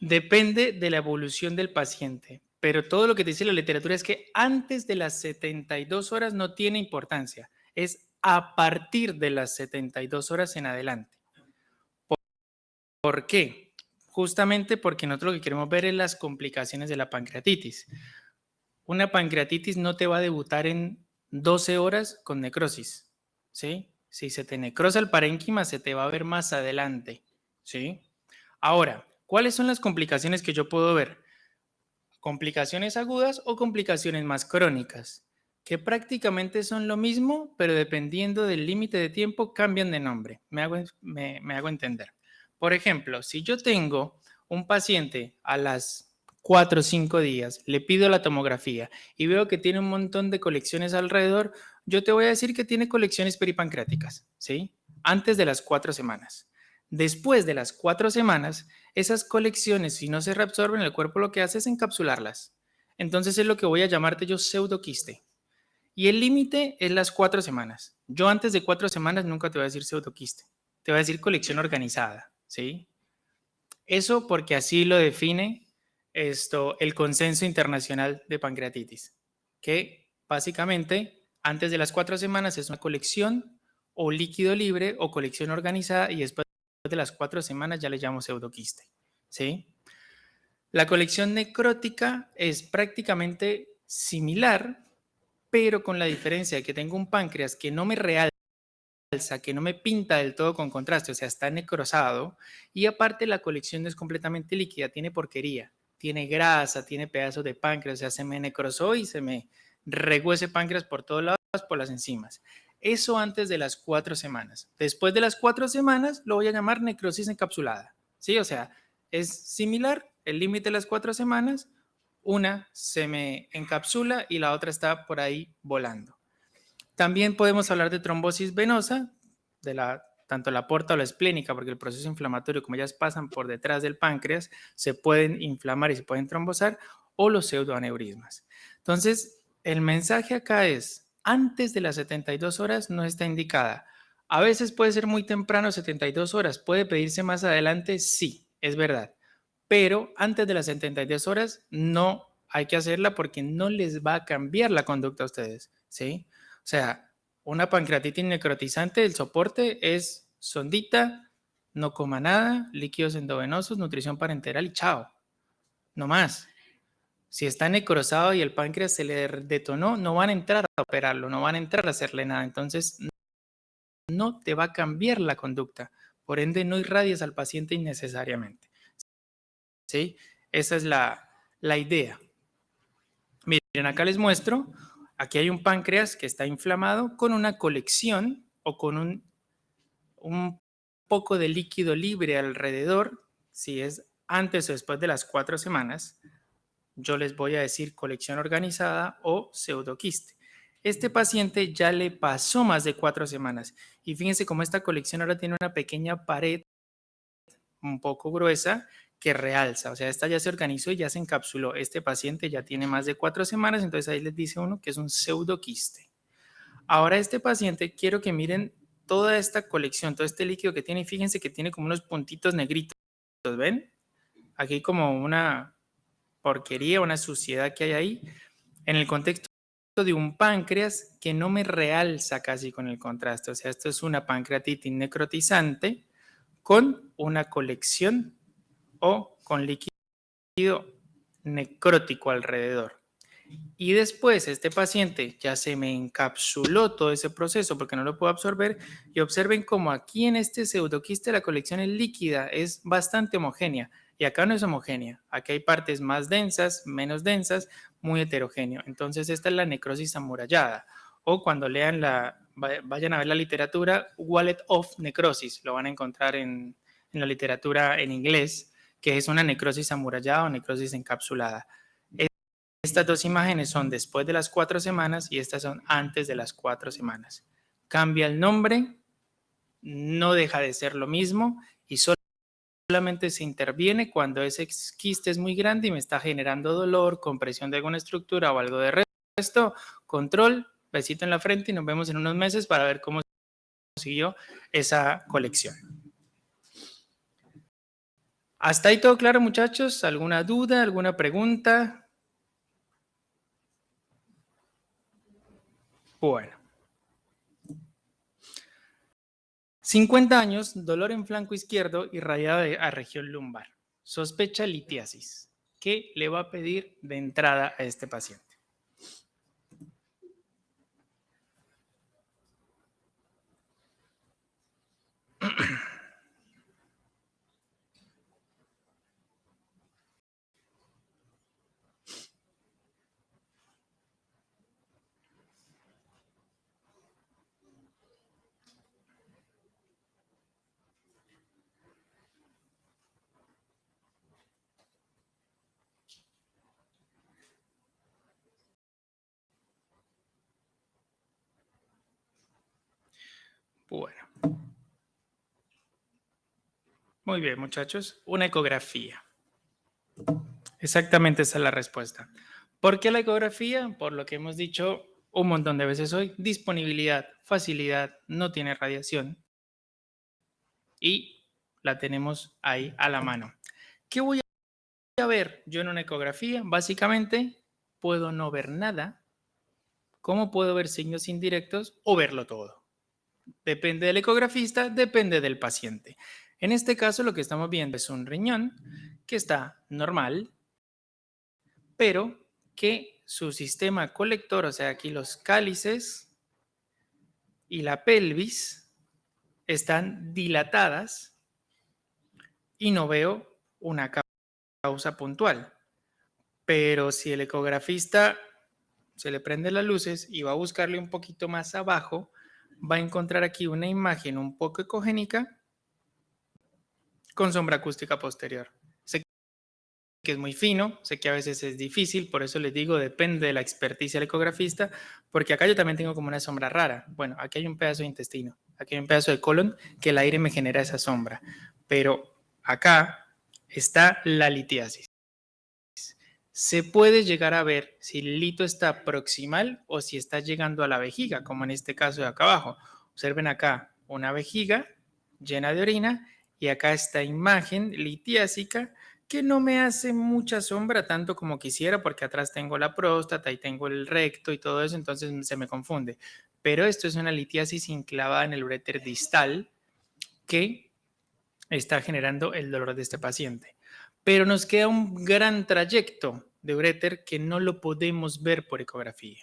Depende de la evolución del paciente, pero todo lo que te dice la literatura es que antes de las 72 horas no tiene importancia, es a partir de las 72 horas en adelante. ¿Por qué? Justamente porque nosotros lo que queremos ver es las complicaciones de la pancreatitis. Una pancreatitis no te va a debutar en 12 horas con necrosis, ¿sí? Si se te necrosa el parénquima, se te va a ver más adelante, ¿sí? Ahora, ¿cuáles son las complicaciones que yo puedo ver? Complicaciones agudas o complicaciones más crónicas, que prácticamente son lo mismo, pero dependiendo del límite de tiempo cambian de nombre. Me hago entender. Por ejemplo, si yo tengo un paciente a las 4 o 5 días, le pido la tomografía y veo que tiene un montón de colecciones alrededor, yo te voy a decir que tiene colecciones peripancreáticas, ¿sí? Antes de las 4 semanas. Después de las 4 semanas, esas colecciones, si no se reabsorben, el cuerpo lo que hace es encapsularlas. Entonces es lo que voy a llamarte yo pseudoquiste. Y el límite es las 4 semanas. Yo antes de 4 semanas nunca te voy a decir pseudoquiste. Te voy a decir colección organizada, ¿sí? Eso porque así lo define el Consenso Internacional de Pancreatitis, que básicamente antes de las 4 semanas es una colección o líquido libre o colección organizada y después de las 4 semanas ya le llamo pseudoquiste, ¿sí? La colección necrótica es prácticamente similar, pero con la diferencia de que tengo un páncreas que no me realza, que no me pinta del todo con contraste, o sea, está necrosado, y aparte la colección no es completamente líquida, tiene porquería, tiene grasa, tiene pedazos de páncreas, o sea, se me necrosó y se me regó ese páncreas por todos lados, por las enzimas. Eso antes de las 4 semanas. Después de las 4 semanas lo voy a llamar necrosis encapsulada, ¿sí? O sea, es similar, el límite de las 4 semanas, una se me encapsula y la otra está por ahí volando. También podemos hablar de trombosis venosa, tanto la porta o la esplénica, porque el proceso inflamatorio, como ellas pasan por detrás del páncreas, se pueden inflamar y se pueden trombosar, o los pseudoaneurismas. Entonces, el mensaje acá es, antes de las 72 horas no está indicada. A veces puede ser muy temprano, 72 horas. ¿Puede pedirse más adelante? Sí, es verdad. Pero antes de las 72 horas no hay que hacerla porque no les va a cambiar la conducta a ustedes, ¿sí? O sea, una pancreatitis necrotizante, el soporte es sondita, no coma nada, líquidos endovenosos, nutrición parenteral y chao. No más. Si está necrosado y el páncreas se le detonó, no van a entrar a operarlo, no van a entrar a hacerle nada. Entonces, no te va a cambiar la conducta. Por ende, no irradies al paciente innecesariamente. ¿Sí? Esa es la idea. Miren, acá les muestro, aquí hay un páncreas que está inflamado con una colección o con un poco de líquido libre alrededor, si es antes o después de las 4 semanas, yo les voy a decir colección organizada o pseudoquiste. Este paciente ya le pasó más de 4 semanas y fíjense cómo esta colección ahora tiene una pequeña pared un poco gruesa que realza, o sea, esta ya se organizó y ya se encapsuló. Este paciente ya tiene más de 4 semanas, entonces ahí les dice uno que es un pseudoquiste. Ahora este paciente, quiero que miren toda esta colección, todo este líquido que tiene, y fíjense que tiene como unos puntitos negritos, ¿ven? Aquí como una porquería, una suciedad que hay ahí, en el contexto de un páncreas que no me realza casi con el contraste, o sea, esto es una pancreatitis necrotizante con una colección o con líquido necrótico alrededor. Y después este paciente ya se me encapsuló todo ese proceso porque no lo puedo absorber, y observen como aquí en este pseudoquiste la colección es líquida, es bastante homogénea, y acá no es homogénea, aquí hay partes más densas, menos densas, muy heterogéneo. Entonces esta es la necrosis amurallada, o cuando lean vayan a ver la literatura, wallet of necrosis, lo van a encontrar en la literatura en inglés, que es una necrosis amurallada o necrosis encapsulada. Estas dos imágenes son después de las 4 semanas y estas son antes de las 4 semanas. Cambia el nombre, no deja de ser lo mismo y solamente se interviene cuando ese quiste es muy grande y me está generando dolor, compresión de alguna estructura o algo de resto. Control, besito en la frente y nos vemos en unos meses para ver cómo siguió esa colección. ¿Hasta ahí todo claro, muchachos? ¿Alguna duda, alguna pregunta? Bueno. 50 años, dolor en flanco izquierdo irradiado a región lumbar. Sospecha litiasis. ¿Qué le va a pedir de entrada a este paciente? Bueno. Muy bien, muchachos. Una ecografía. Exactamente esa es la respuesta. ¿Por qué la ecografía? Por lo que hemos dicho un montón de veces hoy. Disponibilidad, facilidad, no tiene radiación. Y la tenemos ahí a la mano. ¿Qué voy a ver yo en una ecografía? Básicamente, puedo no ver nada. ¿Cómo puedo ver signos indirectos o verlo todo? Depende del ecografista, depende del paciente. En este caso, lo que estamos viendo es un riñón que está normal, pero que su sistema colector, o sea, aquí los cálices y la pelvis, están dilatadas y no veo una causa puntual. Pero si el ecografista se le prende las luces y va a buscarle un poquito más abajo, va a encontrar aquí una imagen un poco ecogénica con sombra acústica posterior. que es muy fino, sé que a veces es difícil, por eso les digo, depende de la experticia del ecografista, porque acá yo también tengo como una sombra rara. Bueno, aquí hay un pedazo de intestino, aquí hay un pedazo de colon que el aire me genera esa sombra, pero acá está la litiasis. Se puede llegar a ver si el lito está proximal o si está llegando a la vejiga, como en este caso de acá abajo. Observen acá una vejiga llena de orina y acá esta imagen litiásica que no me hace mucha sombra tanto como quisiera porque atrás tengo la próstata y tengo el recto y todo eso, entonces se me confunde. Pero esto es una litiasis enclavada en el uréter distal que está generando el dolor de este paciente. Pero nos queda un gran trayecto de uréter que no lo podemos ver por ecografía.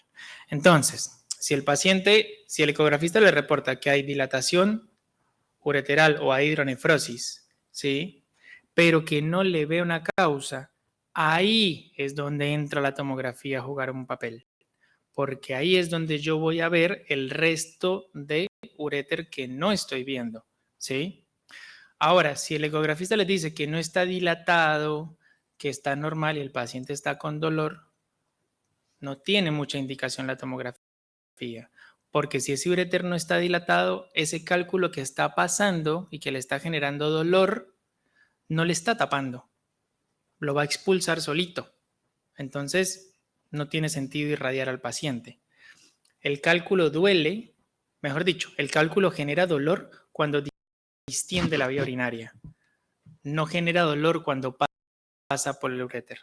Entonces, si el ecografista le reporta que hay dilatación ureteral o hay hidronefrosis, ¿sí? Pero que no le ve una causa, ahí es donde entra la tomografía a jugar un papel, porque ahí es donde yo voy a ver el resto de uréter que no estoy viendo, ¿sí? Ahora, si el ecografista les dice que no está dilatado, que está normal y el paciente está con dolor, no tiene mucha indicación la tomografía, porque si ese uréter no está dilatado, ese cálculo que está pasando y que le está generando dolor, no le está tapando, lo va a expulsar solito. Entonces, no tiene sentido irradiar al paciente. El cálculo duele, mejor dicho, el cálculo genera dolor cuando distiende la vía urinaria. No genera dolor cuando pasa por el uréter,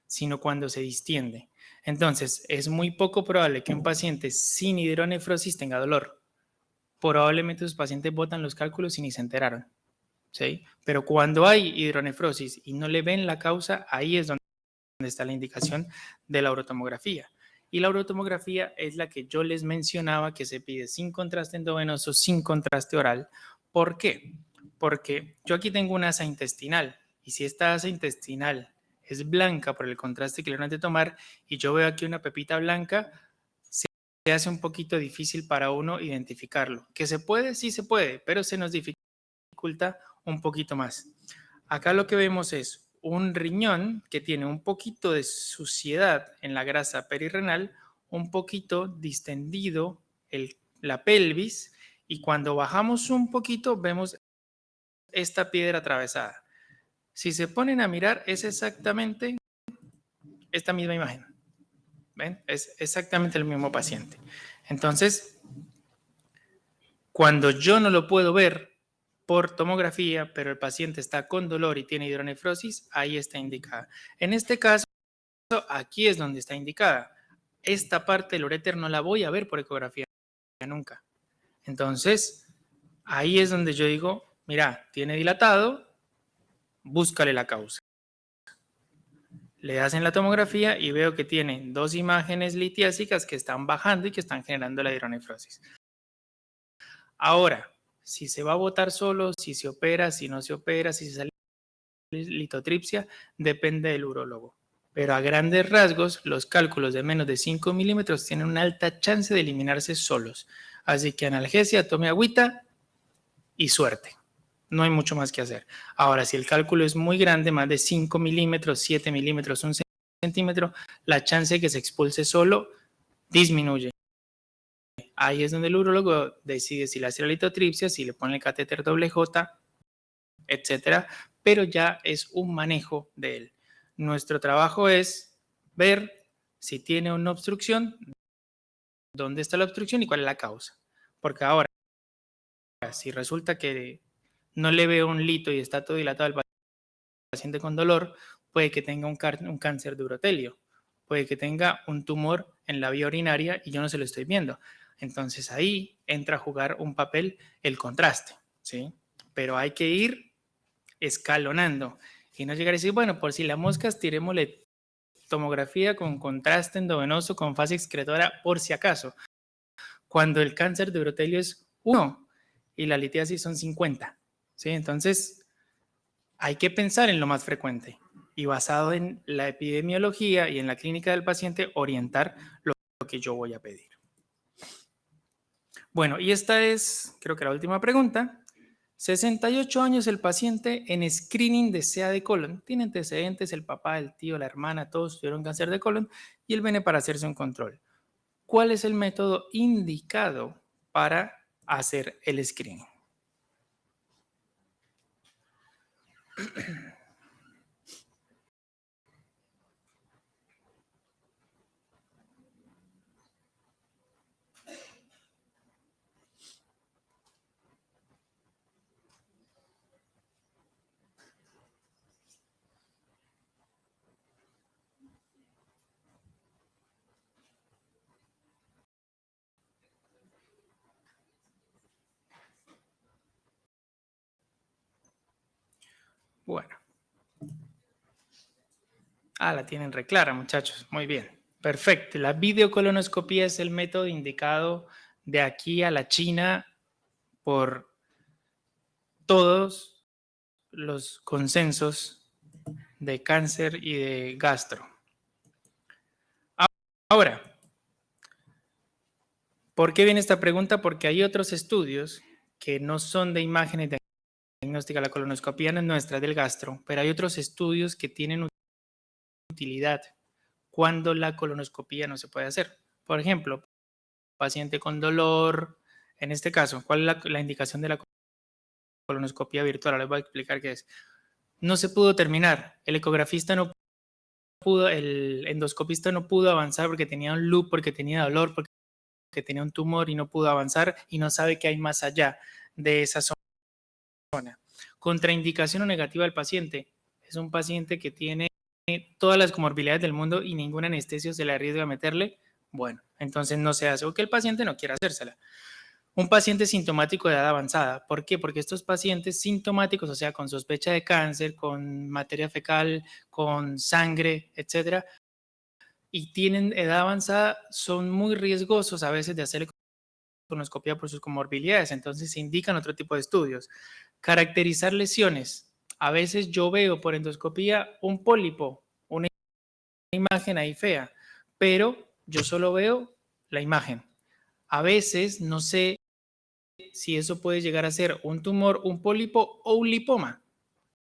sino cuando se distiende. Entonces, es muy poco probable que un paciente sin hidronefrosis tenga dolor. Probablemente sus pacientes botan los cálculos y ni se enteraron, ¿sí? Pero cuando hay hidronefrosis y no le ven la causa, ahí es donde está la indicación de la urotomografía. Y la urotomografía es la que yo les mencionaba que se pide sin contraste endovenoso, sin contraste oral. ¿Por qué? Porque yo aquí tengo una asa intestinal y si esta asa intestinal es blanca por el contraste que le van a tomar y yo veo aquí una pepita blanca, se hace un poquito difícil para uno identificarlo. ¿Que se puede? Sí se puede, pero se nos dificulta un poquito más. Acá lo que vemos es un riñón que tiene un poquito de suciedad en la grasa perirrenal, un poquito distendido la pelvis y cuando bajamos un poquito vemos esta piedra atravesada. Si se ponen a mirar es exactamente esta misma imagen. ¿Ven? Es exactamente el mismo paciente. Entonces, cuando yo no lo puedo ver por tomografía, pero el paciente está con dolor y tiene hidronefrosis, ahí está indicada. En este caso, aquí es donde está indicada. Esta parte del uréter no la voy a ver por ecografía nunca. Entonces, ahí es donde yo digo, mira, tiene dilatado, búscale la causa. Le hacen la tomografía y veo que tiene dos imágenes litiásicas que están bajando y que están generando la hidronefrosis. Ahora, si se va a botar solo, si se opera, si no se opera, si se sale litotripsia, depende del urólogo. Pero a grandes rasgos, los cálculos de menos de 5 milímetros tienen una alta chance de eliminarse solos. Así que analgesia, tome agüita y suerte. No hay mucho más que hacer. Ahora, si el cálculo es muy grande, más de 5 milímetros, 7 milímetros, 1 centímetro, la chance de que se expulse solo disminuye. Ahí es donde el urólogo decide si le hace la litotripsia, si le pone el catéter doble J, etcétera, pero ya es un manejo de él. Nuestro trabajo es ver si tiene una obstrucción, dónde está la obstrucción y cuál es la causa. Porque ahora, si resulta que no le veo un lito y está todo dilatado el paciente con dolor, puede que tenga un cáncer de urotelio, puede que tenga un tumor en la vía urinaria y yo no se lo estoy viendo. Entonces ahí entra a jugar un papel el contraste, ¿sí? Pero hay que ir escalonando y no llegar a decir, bueno, por si la moscas, tirémosle tomografía con contraste endovenoso, con fase excretora, por si acaso, cuando el cáncer de urotelio es 1 y la litiasis son 50, ¿sí? Entonces, hay que pensar en lo más frecuente y basado en la epidemiología y en la clínica del paciente, orientar lo que yo voy a pedir. Bueno, y esta es, creo que la última pregunta. 68 años el paciente en screening de CA de colon. Tiene antecedentes, el papá, el tío, la hermana, todos tuvieron cáncer de colon y él viene para hacerse un control. ¿Cuál es el método indicado para hacer el screening? Bueno. La tienen re clara, muchachos. Muy bien. Perfecto. La videocolonoscopía es el método indicado de aquí a la China por todos los consensos de cáncer y de gastro. Ahora, ¿por qué viene esta pregunta? Porque hay otros estudios que no son de imágenes de diagnóstica. La colonoscopía no es nuestra, del gastro, pero hay otros estudios que tienen utilidad cuando la colonoscopía no se puede hacer. Por ejemplo, paciente con dolor, en este caso, ¿cuál es la indicación de la colonoscopía virtual? Ahora les voy a explicar qué es. No se pudo terminar, el ecografista no pudo, el endoscopista no pudo avanzar porque tenía un loop, porque tenía dolor, porque tenía un tumor y no pudo avanzar y no sabe qué hay más allá de esa zona. Contraindicación o negativa del paciente. Es un paciente que tiene todas las comorbilidades del mundo y ningún anestesio se le arriesga a meterle. Bueno, entonces no se hace, o que el paciente no quiera hacérsela. Un paciente sintomático de edad avanzada. ¿Por qué? Porque estos pacientes sintomáticos, o sea, con sospecha de cáncer, con materia fecal, con sangre, etcétera, y tienen edad avanzada, son muy riesgosos a veces de hacer colonoscopia por sus comorbilidades. Entonces se indican otro tipo de estudios. Caracterizar lesiones. A veces yo veo por endoscopía un pólipo, una imagen ahí fea, pero yo solo veo la imagen. A veces no sé si eso puede llegar a ser un tumor, un pólipo o un lipoma.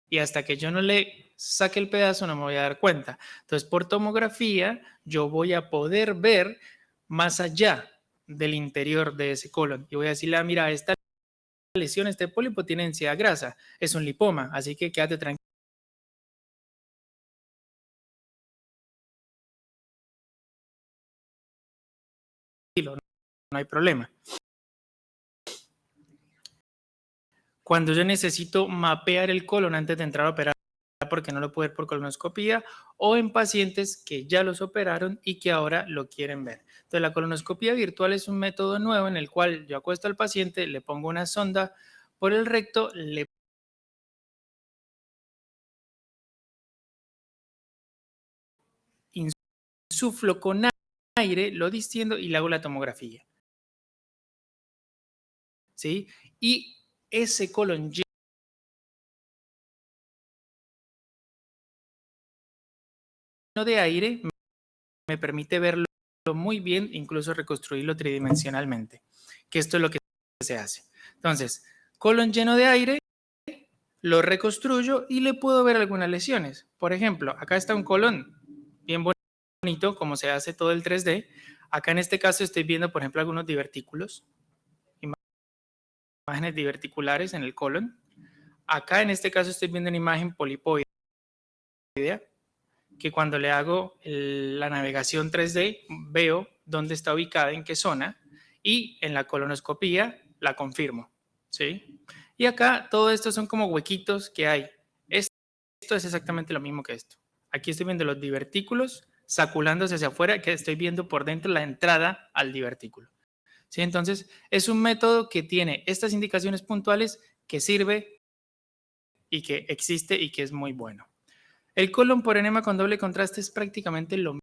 Y hasta que yo no le saque el pedazo no me voy a dar cuenta. Entonces, por tomografía, yo voy a poder ver más allá del interior de ese colon. Y voy a decirle, mira, esta lesión, este pólipo tiene densidad grasa, es un lipoma, así que quédate tranquilo. No hay problema. Cuando yo necesito mapear el colon antes de entrar a operar, porque no lo puedo ver por colonoscopía, o en pacientes que ya los operaron y que ahora lo quieren ver. Entonces, la colonoscopía virtual es un método nuevo en el cual yo acuesto al paciente, le pongo una sonda por el recto, le insuflo con aire, lo distiendo y le hago la tomografía. ¿Sí? Y ese colon lleno de aire me permite verlo muy bien, incluso reconstruirlo tridimensionalmente, que esto es lo que se hace. Entonces, colon lleno de aire, lo reconstruyo y le puedo ver algunas lesiones. Por ejemplo, acá está un colon bien bonito, como se hace todo el 3D. Acá en este caso estoy viendo, por ejemplo, algunos divertículos, imágenes diverticulares en el colon. Acá en este caso estoy viendo una imagen polipoidea, que cuando le hago la navegación 3D veo dónde está ubicada, en qué zona, y en la colonoscopía la confirmo, ¿sí? Y acá todo esto son como huequitos que hay. Esto es exactamente lo mismo que esto. Aquí estoy viendo los divertículos saculándose hacia afuera, que estoy viendo por dentro la entrada al divertículo. ¿Sí? Entonces, es un método que tiene estas indicaciones puntuales, que sirve y que existe y que es muy bueno. El colon por enema con doble contraste es prácticamente lo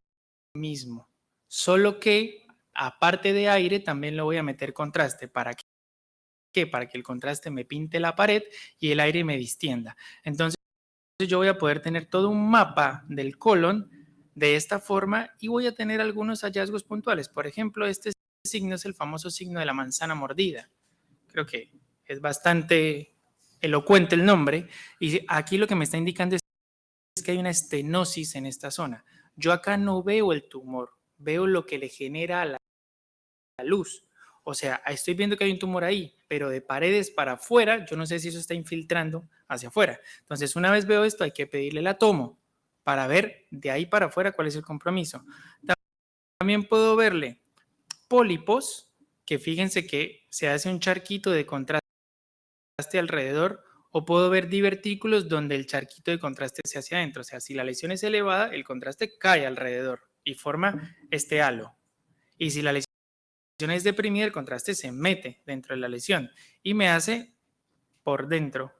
mismo, solo que aparte de aire también lo voy a meter contraste. ¿Para qué? Para que el contraste me pinte la pared y el aire me distienda. Entonces yo voy a poder tener todo un mapa del colon de esta forma y voy a tener algunos hallazgos puntuales. Por ejemplo, este signo es el famoso signo de la manzana mordida. Creo que es bastante elocuente el nombre, y aquí lo que me está indicando es que hay una estenosis en esta zona. Yo acá no veo el tumor, veo lo que le genera la luz. O sea, estoy viendo que hay un tumor ahí, pero de paredes para afuera, yo no sé si eso está infiltrando hacia afuera. Entonces, una vez veo esto, hay que pedirle la tomo para ver de ahí para afuera cuál es el compromiso. También puedo verle pólipos, que fíjense que se hace un charquito de contraste alrededor, o puedo ver divertículos donde el charquito de contraste se hacia adentro. O sea, si la lesión es elevada, el contraste cae alrededor y forma este halo. Y si la lesión es deprimida, el contraste se mete dentro de la lesión y me hace por dentro.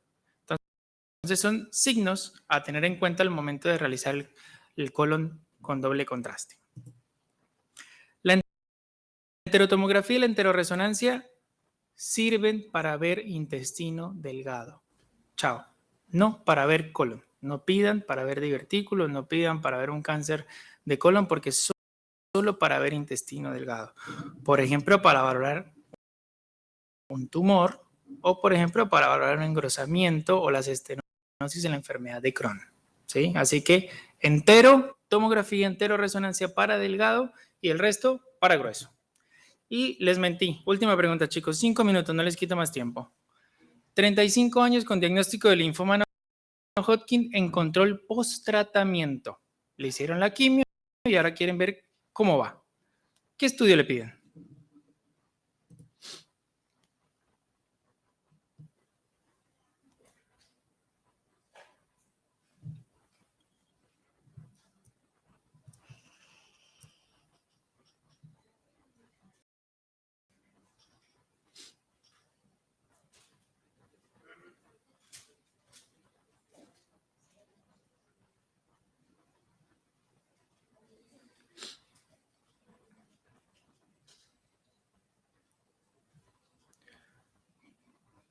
Entonces son signos a tener en cuenta al momento de realizar el colon con doble contraste. La enterotomografía y la enteroresonancia sirven para ver intestino delgado. Chao. No para ver colon. No pidan para ver divertículos, no pidan para ver un cáncer de colon, porque solo para ver intestino delgado. Por ejemplo, para valorar un tumor o, por ejemplo, para valorar un engrosamiento o las estenosis en la enfermedad de Crohn. ¿Sí? Así que enterotomografía, enteroresonancia para delgado y el resto para grueso. Y les mentí. Última pregunta, chicos. 5 minutos, no les quito más tiempo. 35 años con diagnóstico de linfoma no Hodgkin en control post-tratamiento. Le hicieron la quimio y ahora quieren ver cómo va. ¿Qué estudio le piden?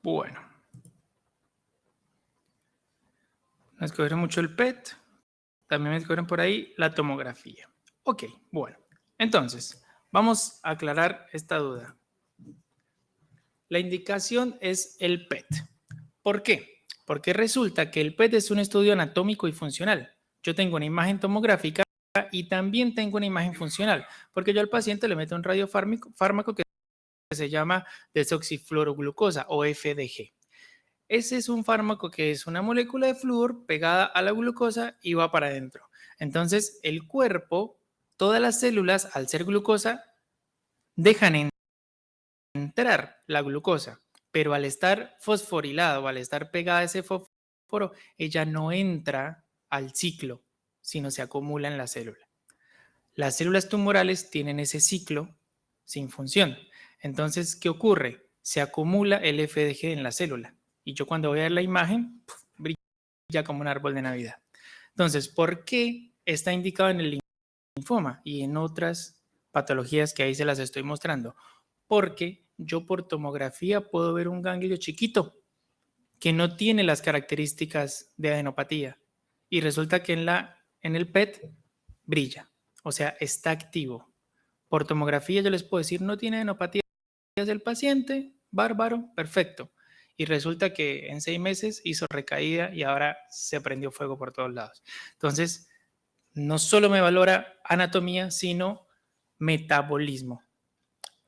Bueno. Me escogieron mucho el PET. También me escogieron por ahí la tomografía. Ok, bueno. Entonces, vamos a aclarar esta duda. La indicación es el PET. ¿Por qué? Porque resulta que el PET es un estudio anatómico y funcional. Yo tengo una imagen tomográfica y también tengo una imagen funcional, porque yo al paciente le meto un radiofármaco que se llama desoxifluoroglucosa o FDG. Ese es un fármaco que es una molécula de flúor pegada a la glucosa y va para adentro. Entonces, el cuerpo, todas las células, al ser glucosa, dejan entrar la glucosa, pero al estar fosforilado o al estar pegada a ese fósforo, ella no entra al ciclo, sino se acumula en la célula. Las células tumorales tienen ese ciclo sin función. Entonces, ¿qué ocurre? Se acumula el FDG en la célula. Y yo cuando voy a ver la imagen, brilla como un árbol de Navidad. Entonces, ¿por qué está indicado en el linfoma y en otras patologías que ahí se las estoy mostrando? Porque yo por tomografía puedo ver un ganglio chiquito que no tiene las características de adenopatía. Y resulta que en el PET brilla, o sea, está activo. Por tomografía yo les puedo decir, no tiene adenopatía del paciente, bárbaro, perfecto. Y resulta que en 6 meses hizo recaída y ahora se prendió fuego por todos lados. Entonces, no solo me valora anatomía, sino metabolismo.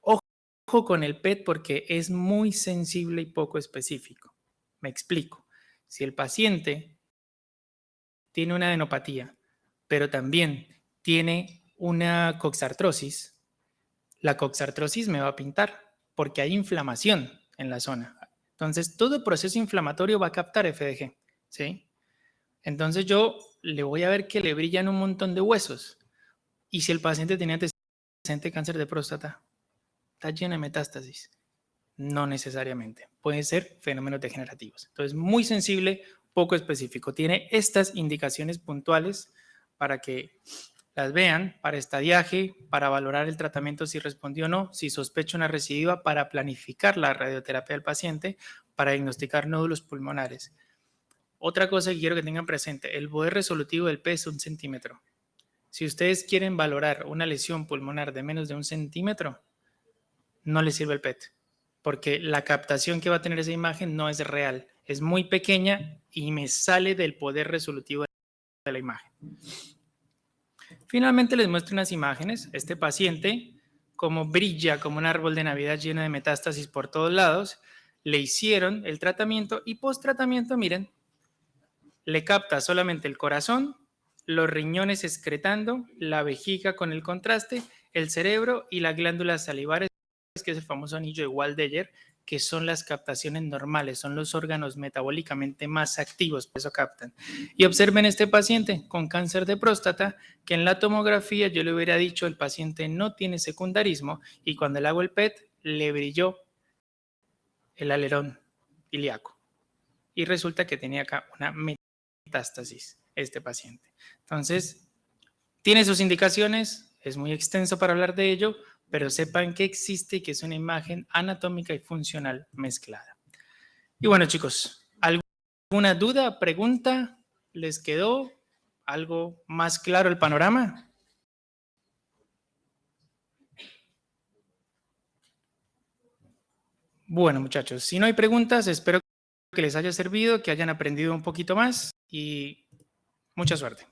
Ojo con el PET porque es muy sensible y poco específico. Me explico. Si el paciente tiene una adenopatía, pero también tiene una coxartrosis, la coxartrosis me va a pintar porque hay inflamación en la zona. Entonces, todo proceso inflamatorio va a captar FDG, ¿sí? Entonces, yo le voy a ver que le brillan un montón de huesos. Y si el paciente tenía antecedente cáncer de próstata, está lleno de metástasis. No necesariamente. Pueden ser fenómenos degenerativos. Entonces, muy sensible, poco específico. Tiene estas indicaciones puntuales para que las vean, para estadiaje, para valorar el tratamiento si respondió o no, si sospecha una recidiva, para planificar la radioterapia del paciente, para diagnosticar nódulos pulmonares. Otra cosa que quiero que tengan presente, el poder resolutivo del PET es 1 centímetro. Si ustedes quieren valorar una lesión pulmonar de menos de 1 centímetro, no les sirve el PET, porque la captación que va a tener esa imagen no es real, es muy pequeña y me sale del poder resolutivo de la imagen. Finalmente les muestro unas imágenes. Este paciente, como brilla como un árbol de Navidad lleno de metástasis por todos lados, le hicieron el tratamiento y post tratamiento, miren, le capta solamente el corazón, los riñones excretando, la vejiga con el contraste, el cerebro y las glándulas salivares, que es el famoso anillo de Waldeyer, que son las captaciones normales, son los órganos metabólicamente más activos, por eso captan. Y observen este paciente con cáncer de próstata, que en la tomografía yo le hubiera dicho el paciente no tiene secundarismo, y cuando le hago el PET le brilló el alerón ilíaco. Y resulta que tenía acá una metástasis este paciente. Entonces, tiene sus indicaciones, es muy extenso para hablar de ello, pero sepan que existe y que es una imagen anatómica y funcional mezclada. Y bueno, chicos, ¿alguna duda, pregunta? ¿Les quedó algo más claro el panorama? Bueno, muchachos, si no hay preguntas, espero que les haya servido, que hayan aprendido un poquito más y mucha suerte.